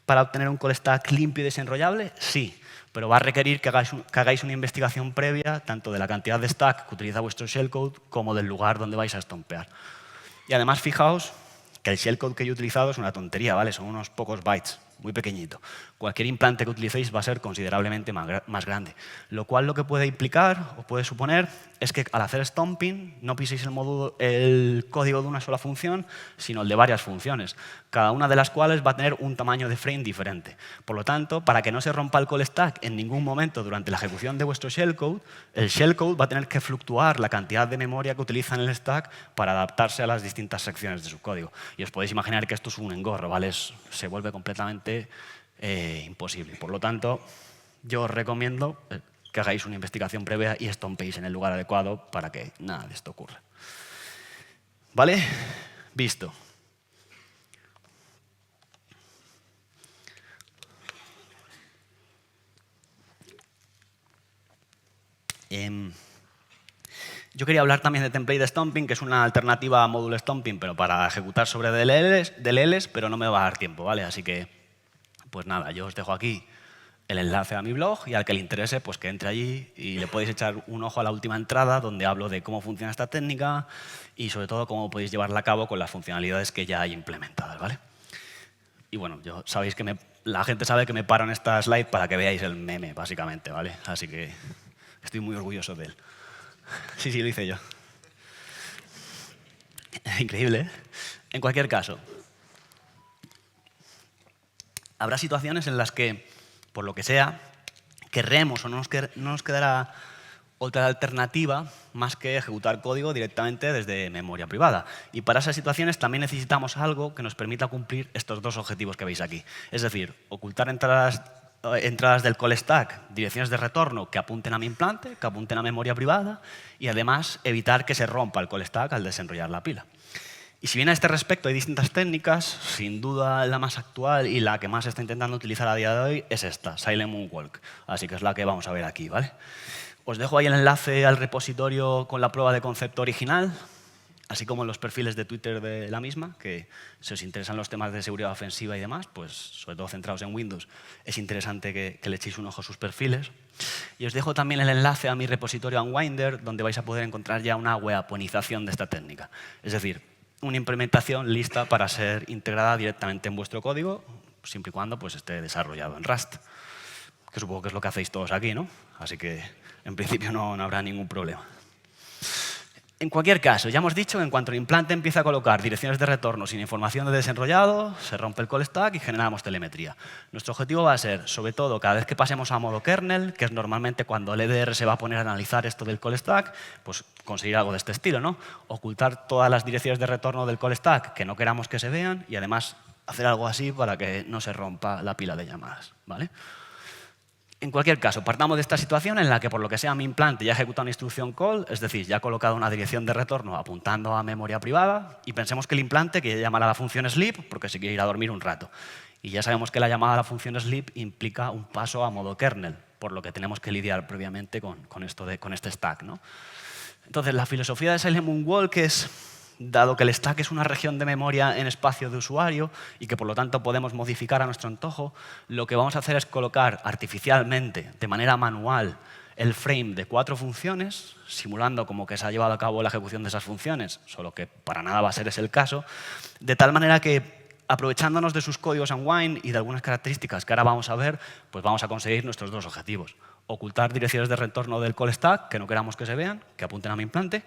para obtener un call stack limpio y desenrollable? Sí, pero va a requerir que hagáis una investigación previa tanto de la cantidad de stack que utiliza vuestro shellcode como del lugar donde vais a estompear. Y además, fijaos que el shellcode que yo he utilizado es una tontería, ¿vale? Son unos pocos bytes, muy pequeñito. Cualquier implante que utilicéis va a ser considerablemente más grande. Lo cual lo que puede implicar o puede suponer es que al hacer stomping no piséis el código de una sola función, sino el de varias funciones, cada una de las cuales va a tener un tamaño de frame diferente. Por lo tanto, para que no se rompa el call stack en ningún momento durante la ejecución de vuestro shellcode, el shellcode va a tener que fluctuar la cantidad de memoria que utiliza en el stack para adaptarse a las distintas secciones de su código. Y os podéis imaginar que esto es un engorro, ¿vale? Se vuelve completamente imposible. Por lo tanto, yo os recomiendo que hagáis una investigación previa y estompéis en el lugar adecuado para que nada de esto ocurra. ¿Vale? Visto. Yo quería hablar también de template stomping, que es una alternativa a módulo stomping, pero para ejecutar sobre DLLs, pero no me va a dar tiempo, ¿vale? Así que, pues nada, yo os dejo aquí el enlace a mi blog y al que le interese, pues que entre allí y le podéis echar un ojo a la última entrada donde hablo de cómo funciona esta técnica y sobre todo cómo podéis llevarla a cabo con las funcionalidades que ya hay implementadas, ¿vale? Y bueno, sabéis que la gente sabe que me paro en esta slide para que veáis el meme, básicamente, ¿vale? Así que estoy muy orgulloso de él. Sí, lo hice yo. Increíble, ¿eh? En cualquier caso, habrá situaciones en las que, por lo que sea, querremos o no nos quedará otra alternativa más que ejecutar código directamente desde memoria privada. Y para esas situaciones también necesitamos algo que nos permita cumplir estos dos objetivos que veis aquí. Es decir, ocultar entradas del call stack, direcciones de retorno que apunten a mi implante, que apunten a memoria privada y además evitar que se rompa el call stack al desenrollar la pila. Y si bien a este respecto hay distintas técnicas, sin duda la más actual y la que más se está intentando utilizar a día de hoy es esta, Silent Moonwalk. Así que es la que vamos a ver aquí, ¿vale? Os dejo ahí el enlace al repositorio con la prueba de concepto original. así como en los perfiles de Twitter de la misma, que si os interesan los temas de seguridad ofensiva y demás, pues sobre todo centrados en Windows, es interesante que le echéis un ojo a sus perfiles. Y os dejo también el enlace a mi repositorio Unwinder, donde vais a poder encontrar ya una weaponización de esta técnica. Es decir, una implementación lista para ser integrada directamente en vuestro código, siempre y cuando pues, esté desarrollado en Rust, que supongo que es lo que hacéis todos aquí, ¿no? Así que en principio no habrá ningún problema. En cualquier caso, ya hemos dicho que en cuanto el implante empieza a colocar direcciones de retorno sin información de desenrollado, se rompe el call stack y generamos telemetría. Nuestro objetivo va a ser, sobre todo, cada vez que pasemos a modo kernel, que es normalmente cuando el EDR se va a poner a analizar esto del call stack, pues conseguir algo de este estilo, ¿no? Ocultar todas las direcciones de retorno del call stack que no queramos que se vean y además hacer algo así para que no se rompa la pila de llamadas, ¿vale? En cualquier caso, partamos de esta situación en la que, por lo que sea, mi implante ya ejecuta una instrucción call, es decir, ya ha colocado una dirección de retorno apuntando a memoria privada, y pensemos que el implante quiere llamar a la función sleep porque se quiere ir a dormir un rato. Y ya sabemos que la llamada a la función sleep implica un paso a modo kernel, por lo que tenemos que lidiar previamente con este stack, ¿no? Entonces, la filosofía de Silent Moon Walk es, dado que el stack es una región de memoria en espacio de usuario y que por lo tanto podemos modificar a nuestro antojo, lo que vamos a hacer es colocar artificialmente, de manera manual, el frame de 4 funciones, simulando como que se ha llevado a cabo la ejecución de esas funciones, solo que para nada va a ser ese el caso, de tal manera que, aprovechándonos de sus códigos unwind y de algunas características que ahora vamos a ver, pues vamos a conseguir nuestros dos objetivos. Ocultar direcciones de retorno del call stack, que no queramos que se vean, que apunten a mi implante,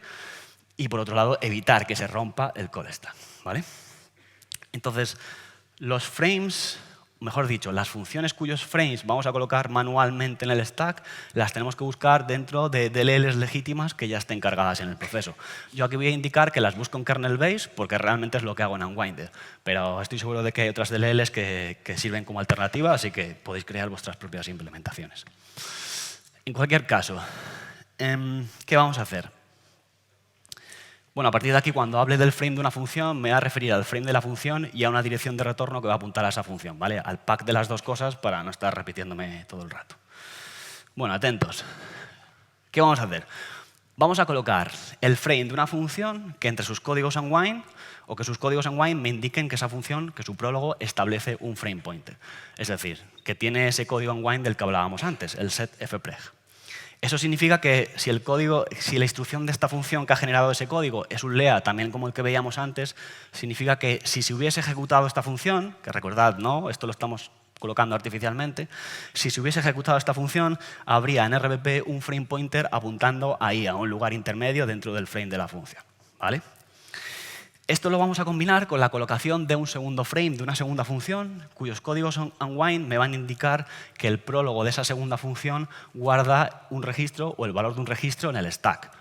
y, por otro lado, evitar que se rompa el call stack, ¿vale? Entonces, los frames, mejor dicho, las funciones cuyos frames vamos a colocar manualmente en el stack, las tenemos que buscar dentro de DLLs legítimas que ya estén cargadas en el proceso. Yo aquí voy a indicar que las busco en kernel base porque realmente es lo que hago en Unwinder, pero estoy seguro de que hay otras DLLs que sirven como alternativa, así que podéis crear vuestras propias implementaciones. En cualquier caso, ¿qué vamos a hacer? Bueno, a partir de aquí, cuando hable del frame de una función, me voy a referir al frame de la función y a una dirección de retorno que va a apuntar a esa función, ¿vale? Al pack de las dos cosas para no estar repitiéndome todo el rato. Bueno, atentos. ¿Qué vamos a hacer? Vamos a colocar el frame de una función que entre sus códigos unwind o que sus códigos unwind me indiquen que esa función, que su prólogo, establece un frame pointer. Es decir, que tiene ese código unwind del que hablábamos antes, el set fpreg. Eso significa que si la instrucción de esta función que ha generado ese código es un lea, también como el que veíamos antes, significa que si se hubiese ejecutado esta función, que recordad, no, esto lo estamos colocando artificialmente, si se hubiese ejecutado esta función, habría en RBP un frame pointer apuntando ahí, a un lugar intermedio dentro del frame de la función, ¿vale? Esto lo vamos a combinar con la colocación de un segundo frame, de una segunda función, cuyos códigos unwind me van a indicar que el prólogo de esa segunda función guarda un registro o el valor de un registro en el stack,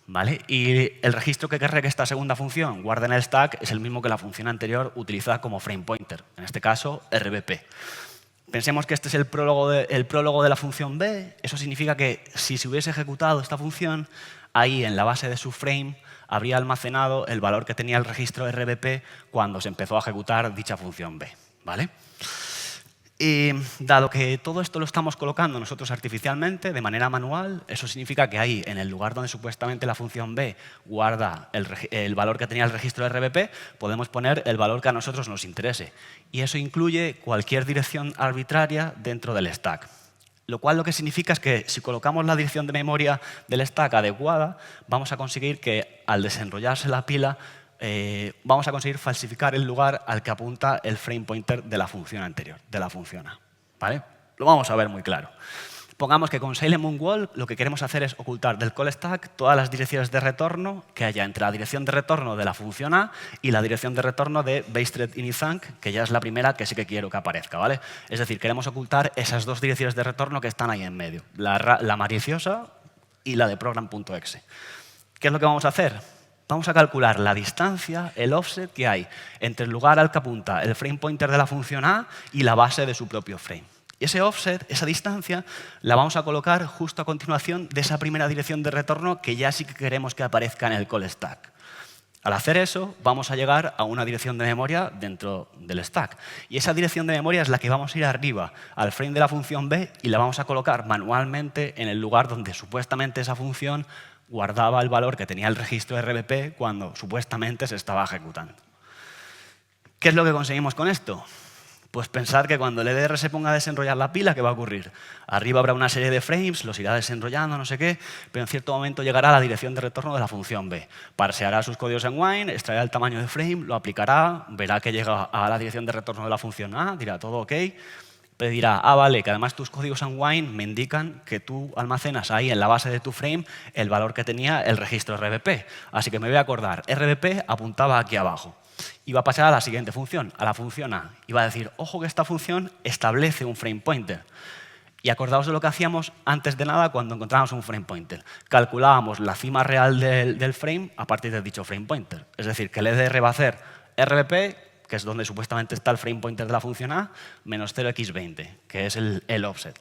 ¿vale? Y el registro que querré que esta segunda función guarde en el stack es el mismo que la función anterior utilizada como frame pointer, en este caso RBP. Pensemos que este es el prólogo de la función B. Eso significa que si se hubiese ejecutado esta función, ahí en la base de su frame habría almacenado el valor que tenía el registro RBP cuando se empezó a ejecutar dicha función B, ¿vale? Y dado que todo esto lo estamos colocando nosotros artificialmente, de manera manual, eso significa que ahí, en el lugar donde supuestamente la función B guarda el valor que tenía el registro RBP, podemos poner el valor que a nosotros nos interese. Y eso incluye cualquier dirección arbitraria dentro del stack. Lo cual lo que significa es que si colocamos la dirección de memoria del stack adecuada, vamos a conseguir que al desenrollarse la pila, vamos a conseguir falsificar el lugar al que apunta el frame pointer de la función anterior, de la función A, ¿vale? Lo vamos a ver muy claro. Pongamos que con Silent Moon Walk lo que queremos hacer es ocultar del call stack todas las direcciones de retorno que haya entre la dirección de retorno de la función A y la dirección de retorno de basethread initthunk, que ya es la primera que sí que quiero que aparezca, ¿vale? Es decir, queremos ocultar esas dos direcciones de retorno que están ahí en medio, la maliciosa y la de program.exe. ¿Qué es lo que vamos a hacer? Vamos a calcular la distancia, el offset que hay entre el lugar al que apunta el frame pointer de la función A y la base de su propio frame. Y ese offset, esa distancia, la vamos a colocar justo a continuación de esa primera dirección de retorno que ya sí que queremos que aparezca en el call stack. Al hacer eso, vamos a llegar a una dirección de memoria dentro del stack. Y esa dirección de memoria es la que vamos a ir arriba al frame de la función B y la vamos a colocar manualmente en el lugar donde supuestamente esa función guardaba el valor que tenía el registro RBP cuando supuestamente se estaba ejecutando. ¿Qué es lo que conseguimos con esto? Pues pensar que cuando el EDR se ponga a desenrollar la pila, ¿qué va a ocurrir? Arriba habrá una serie de frames, los irá desenrollando, no sé qué, pero en cierto momento llegará a la dirección de retorno de la función B. Parseará sus códigos en Wine, extraerá el tamaño de frame, lo aplicará, verá que llega a la dirección de retorno de la función A, dirá todo OK, pero dirá, vale, que además tus códigos en Wine me indican que tú almacenas ahí en la base de tu frame el valor que tenía el registro RBP. Así que me voy a acordar, RBP apuntaba aquí abajo. Y va a pasar a la siguiente función, a la función A. Y va a decir, ojo que esta función establece un frame pointer. Y acordaos de lo que hacíamos antes de nada cuando encontrábamos un frame pointer. Calculábamos la cima real del frame a partir de dicho frame pointer. Es decir, que el EDR va a hacer RBP, que es donde supuestamente está el frame pointer de la función A, menos 0x20, que es el offset.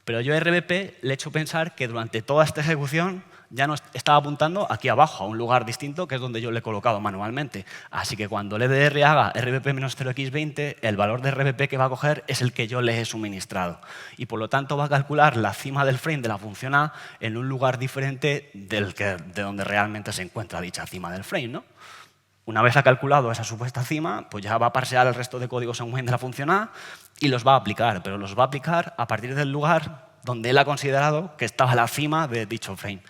Pero yo a RBP le he hecho pensar que durante toda esta ejecución ya no estaba apuntando aquí abajo, a un lugar distinto, que es donde yo le he colocado manualmente. Así que cuando el EDR haga RBP menos 0x20, el valor de RBP que va a coger es el que yo le he suministrado. Y por lo tanto va a calcular la cima del frame de la función A en un lugar diferente de donde realmente se encuentra dicha cima del frame, ¿no? Una vez ha calculado esa supuesta cima, pues ya va a parsear el resto de códigos en Wine de la función A y los va a aplicar, pero los va a aplicar a partir del lugar donde él ha considerado que estaba la cima de dicho frame.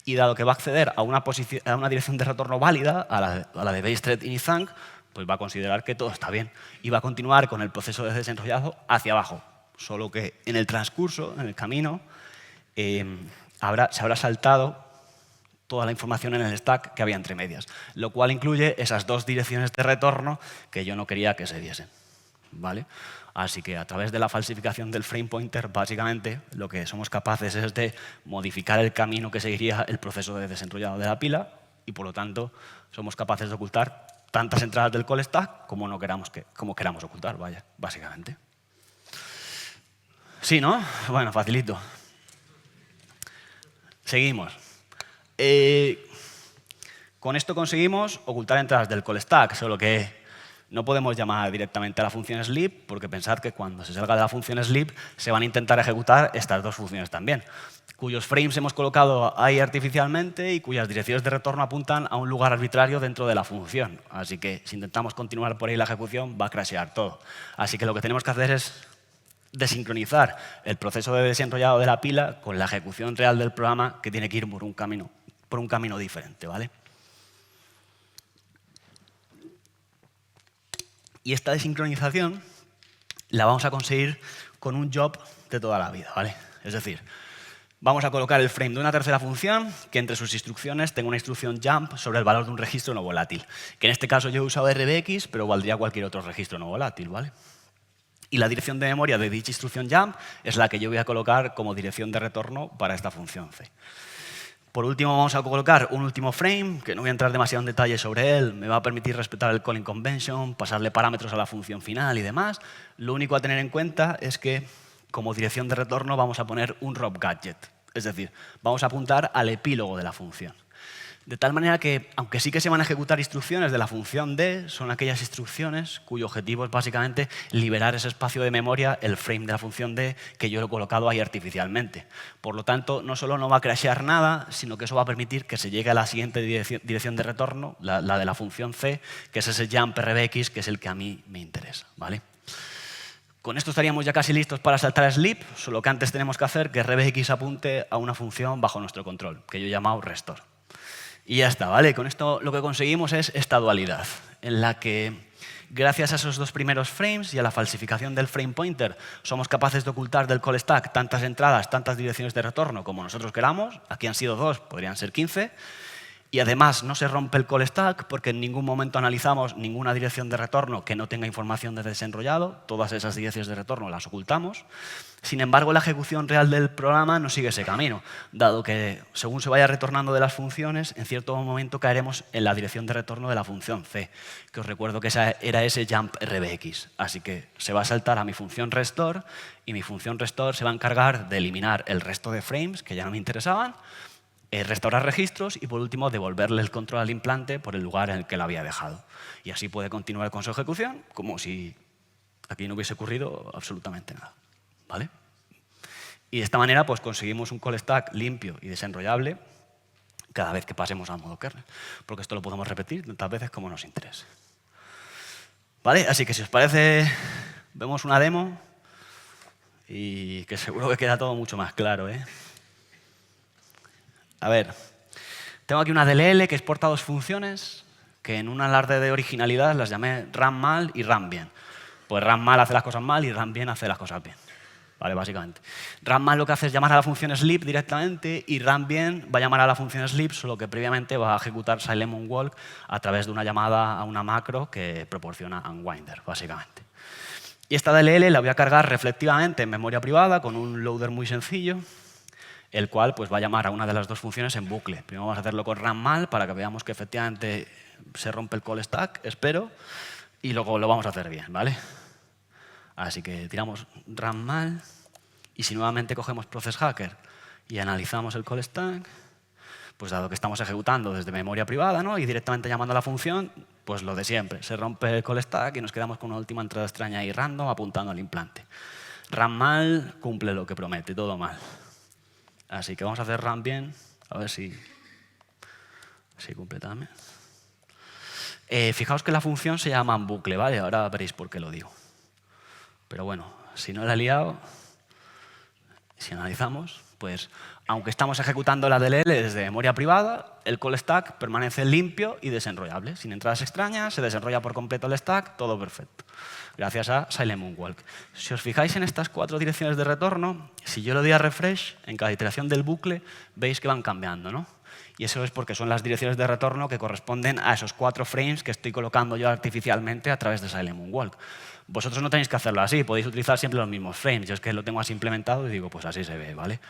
Y dado que va a acceder a una dirección de retorno válida, a la de base-thread init-thunk, pues va a considerar que todo está bien y va a continuar con el proceso de desenrollado hacia abajo. Solo que en el transcurso, en el camino, se habrá saltado toda la información en el stack que había entre medias, lo cual incluye esas dos direcciones de retorno que yo no quería que se diesen, ¿vale? Así que a través de la falsificación del frame pointer, básicamente lo que somos capaces es de modificar el camino que seguiría el proceso de desenrollado de la pila y, por lo tanto, somos capaces de ocultar tantas entradas del call stack como queramos ocultar, vaya, básicamente. Sí, ¿no? Bueno, facilito. Seguimos. Con esto conseguimos ocultar entradas del call stack, solo que no podemos llamar directamente a la función sleep porque pensad que cuando se salga de la función sleep se van a intentar ejecutar estas dos funciones también, cuyos frames hemos colocado ahí artificialmente y cuyas direcciones de retorno apuntan a un lugar arbitrario dentro de la función. Así que si intentamos continuar por ahí la ejecución va a crashear todo. Así que lo que tenemos que hacer es desincronizar el proceso de desenrollado de la pila con la ejecución real del programa que tiene que ir por un camino diferente, ¿vale? Y esta desincronización la vamos a conseguir con un job de toda la vida, ¿vale? Es decir, vamos a colocar el frame de una tercera función que entre sus instrucciones tenga una instrucción jump sobre el valor de un registro no volátil, que en este caso yo he usado RBX, pero valdría cualquier otro registro no volátil, ¿vale? Y la dirección de memoria de dicha instrucción jump es la que yo voy a colocar como dirección de retorno para esta función C. Por último, vamos a colocar un último frame, que no voy a entrar demasiado en detalle sobre él, me va a permitir respetar el calling convention, pasarle parámetros a la función final y demás. Lo único a tener en cuenta es que como dirección de retorno vamos a poner un rob gadget, es decir, vamos a apuntar al epílogo de la función. De tal manera que, aunque sí que se van a ejecutar instrucciones de la función D, son aquellas instrucciones cuyo objetivo es básicamente liberar ese espacio de memoria, el frame de la función D, que yo lo he colocado ahí artificialmente. Por lo tanto, no solo no va a crashear nada, sino que eso va a permitir que se llegue a la siguiente dirección de retorno, la de la función C, que es ese jump RBX, que es el que a mí me interesa, ¿vale? Con esto estaríamos ya casi listos para saltar a sleep, solo que antes tenemos que hacer que RBX apunte a una función bajo nuestro control, que yo he llamado restore. Y ya está, ¿vale? Con esto lo que conseguimos es esta dualidad, en la que gracias a esos dos primeros frames y a la falsificación del frame pointer somos capaces de ocultar del call stack tantas entradas, tantas direcciones de retorno como nosotros queramos. Aquí han sido 2, podrían ser 15. Y además no se rompe el call stack porque en ningún momento analizamos ninguna dirección de retorno que no tenga información de desenrollado. Todas esas direcciones de retorno las ocultamos. Sin embargo, la ejecución real del programa no sigue ese camino, dado que según se vaya retornando de las funciones, en cierto momento caeremos en la dirección de retorno de la función C, que os recuerdo que era ese jump RBX. Así que se va a saltar a mi función restore y mi función restore se va a encargar de eliminar el resto de frames que ya no me interesaban, restaurar registros y, por último, devolverle el control al implante por el lugar en el que lo había dejado. Y así puede continuar con su ejecución como si aquí no hubiese ocurrido absolutamente nada, ¿vale? Y de esta manera pues, conseguimos un call stack limpio y desenrollable cada vez que pasemos al modo kernel, porque esto lo podemos repetir tantas veces como nos interese. ¿Vale? Así que si os parece, vemos una demo y que seguro que queda todo mucho más claro, ¿eh? A ver, tengo aquí una DLL que exporta dos funciones que en un alarde de originalidad las llamé run mal y run bien. Pues run mal hace las cosas mal y run bien hace las cosas bien. Vale, básicamente. Run mal lo que hace es llamar a la función sleep directamente y run bien va a llamar a la función sleep, solo que previamente va a ejecutar SilencMoonWalk a través de una llamada a una macro que proporciona unwinder, básicamente. Y esta DLL la voy a cargar reflectivamente en memoria privada con un loader muy sencillo, el cual pues, va a llamar a una de las dos funciones en bucle. Primero vamos a hacerlo con run mal para que veamos que efectivamente se rompe el call stack, espero, y luego lo vamos a hacer bien, ¿vale? Así que tiramos run mal y si nuevamente cogemos process hacker y analizamos el call stack, pues dado que estamos ejecutando desde memoria privada, ¿no? Y directamente llamando a la función, pues lo de siempre. Se rompe el call stack y nos quedamos con una última entrada extraña y random apuntando al implante. Run mal cumple lo que promete, todo mal. Así que vamos a hacer run bien, a ver si cumple también. Fijaos que la función se llama en bucle, ¿vale? Ahora veréis por qué lo digo. Pero bueno, si no la he liado, si analizamos, pues aunque estamos ejecutando la DLL desde memoria privada, el call stack permanece limpio y desenrollable. Sin entradas extrañas, se desenrolla por completo el stack, todo perfecto. Gracias a SilencMoonWalk. Si os fijáis en estas 4 direcciones de retorno, si yo le doy a refresh, en cada iteración del bucle, veis que van cambiando, ¿no? Y eso es porque son las direcciones de retorno que corresponden a esos 4 frames que estoy colocando yo artificialmente a través de SilencMoonWalk. Vosotros no tenéis que hacerlo así, podéis utilizar siempre los mismos frames. Yo es que lo tengo así implementado y digo, pues así se ve, ¿vale?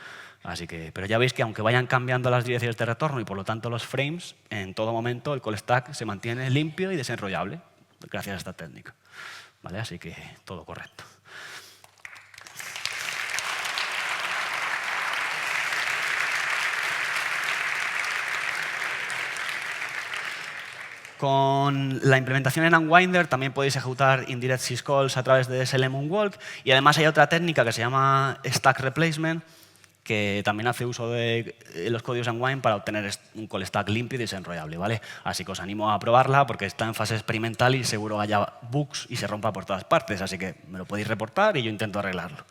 Así que, pero ya veis que aunque vayan cambiando las direcciones de retorno y por lo tanto los frames, en todo momento el call stack se mantiene limpio y desenrollable gracias a esta técnica. ¿Vale? Así que todo correcto. Con la implementación en Unwinder también podéis ejecutar indirect syscalls a través de SilencMoonWalk y además hay otra técnica que se llama stack replacement que también hace uso de los códigos Unwind para obtener un call stack limpio y desenrollable, ¿vale? Así que os animo a probarla porque está en fase experimental y seguro haya bugs y se rompa por todas partes, así que me lo podéis reportar y yo intento arreglarlo,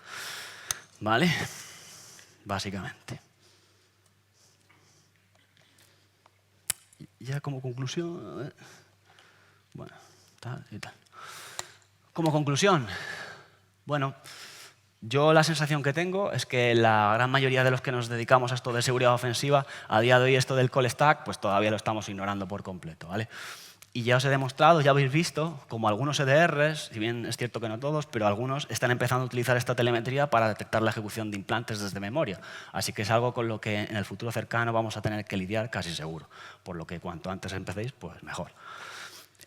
¿vale? Básicamente. Ya como conclusión, bueno, tal y tal. Como conclusión, bueno, yo la sensación que tengo es que la gran mayoría de los que nos dedicamos a esto de seguridad ofensiva, a día de hoy esto del call stack, pues todavía lo estamos ignorando por completo, ¿vale? Y ya os he demostrado, ya habéis visto, como algunos EDRs, si bien es cierto que no todos, pero algunos están empezando a utilizar esta telemetría para detectar la ejecución de implantes desde memoria. Así que es algo con lo que en el futuro cercano vamos a tener que lidiar casi seguro. Por lo que cuanto antes empecéis, pues mejor.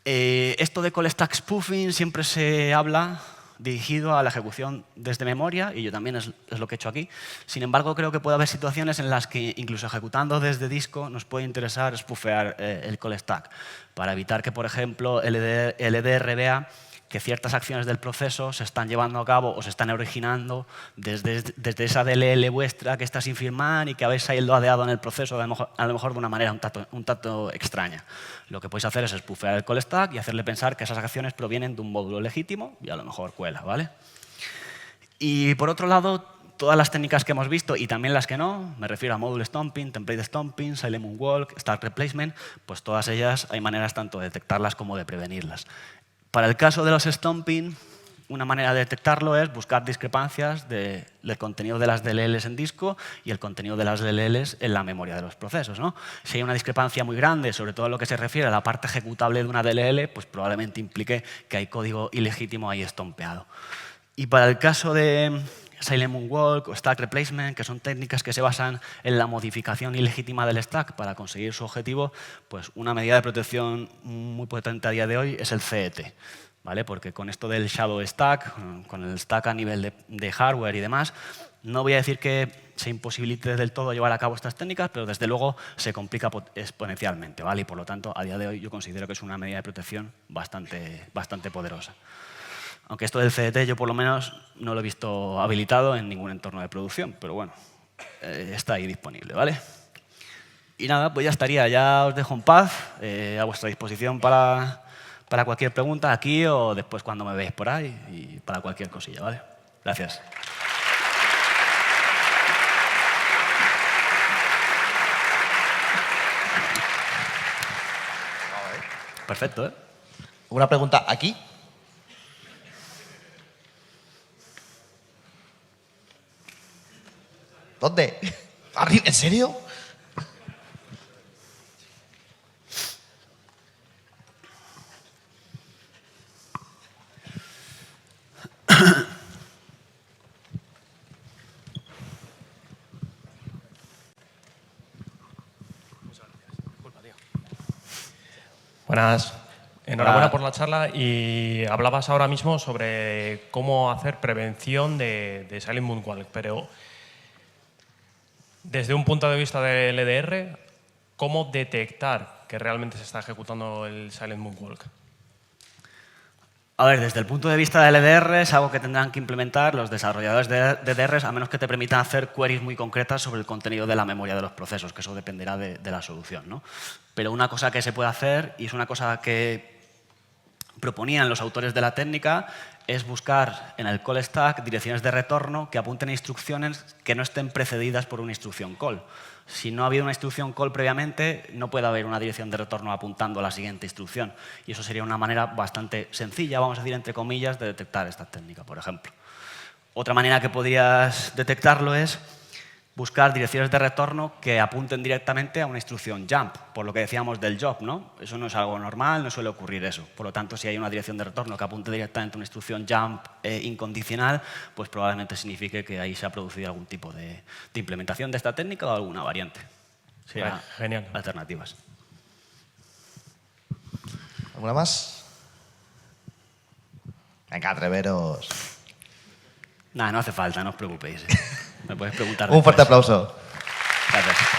Esto de call stack spoofing siempre se habla dirigido a la ejecución desde memoria, y yo también es lo que he hecho aquí. Sin embargo, creo que puede haber situaciones en las que, incluso ejecutando desde disco, nos puede interesar spoofear el call stack, para evitar que, por ejemplo, el EDR vea que ciertas acciones del proceso se están llevando a cabo o se están originando desde esa DLL vuestra que está sin firmar y que habéis ailoadeado en el proceso, a lo mejor de una manera un tanto extraña. Lo que podéis hacer es spoofear el call stack y hacerle pensar que esas acciones provienen de un módulo legítimo y a lo mejor cuela, ¿vale? Y por otro lado, todas las técnicas que hemos visto y también las que no, me refiero a module stomping, template stomping, SilencMoonWalk, stack replacement, pues todas ellas hay maneras tanto de detectarlas como de prevenirlas. Para el caso de los stomping, una manera de detectarlo es buscar discrepancias del contenido de las DLLs en disco y el contenido de las DLLs en la memoria de los procesos, ¿no? Si hay una discrepancia muy grande, sobre todo en lo que se refiere a la parte ejecutable de una DLL, pues probablemente implique que hay código ilegítimo ahí estompeado. Y para el caso de SilencMoonWalk o Stack Replacement, que son técnicas que se basan en la modificación ilegítima del stack para conseguir su objetivo, pues una medida de protección muy potente a día de hoy es el CET, ¿vale? Porque con esto del Shadow Stack, con el stack a nivel de hardware y demás, no voy a decir que se imposibilite del todo llevar a cabo estas técnicas, pero desde luego se complica exponencialmente, ¿vale? Y por lo tanto, a día de hoy yo considero que es una medida de protección bastante poderosa. Aunque esto del CDT yo por lo menos no lo he visto habilitado en ningún entorno de producción, pero bueno, está ahí disponible, ¿vale? Y nada, pues ya estaría. Ya os dejo en paz, a vuestra disposición para cualquier pregunta aquí o después cuando me veáis por ahí y para cualquier cosilla, ¿vale? Gracias. Perfecto, ¿eh? Una pregunta aquí. ¿Dónde? ¿Arriba? ¿En serio? Buenas. Enhorabuena por la charla y hablabas ahora mismo sobre cómo hacer prevención de Silent Moonwalk, pero desde un punto de vista del EDR, ¿cómo detectar que realmente se está ejecutando el Silent Moonwalk? A ver, desde el punto de vista del EDR es algo que tendrán que implementar los desarrolladores de EDRs, a menos que te permitan hacer queries muy concretas sobre el contenido de la memoria de los procesos, que eso dependerá de la solución, ¿no? Pero una cosa que se puede hacer, y es una cosa que proponían los autores de la técnica, es buscar en el call stack direcciones de retorno que apunten a instrucciones que no estén precedidas por una instrucción call. Si no ha habido una instrucción call previamente, no puede haber una dirección de retorno apuntando a la siguiente instrucción. Y eso sería una manera bastante sencilla, vamos a decir entre comillas, de detectar esta técnica, por ejemplo. Otra manera que podrías detectarlo es buscar direcciones de retorno que apunten directamente a una instrucción jump, por lo que decíamos del job, ¿no? Eso no es algo normal, no suele ocurrir eso. Por lo tanto, si hay una dirección de retorno que apunte directamente a una instrucción jump incondicional, pues probablemente signifique que ahí se ha producido algún tipo de implementación de esta técnica o alguna variante. Sí, genial. Alternativas. ¿Alguna más? Venga, atreveros. Nada, no hace falta, no os preocupéis. Me podéis preguntar Un fuerte después. aplauso. Gracias.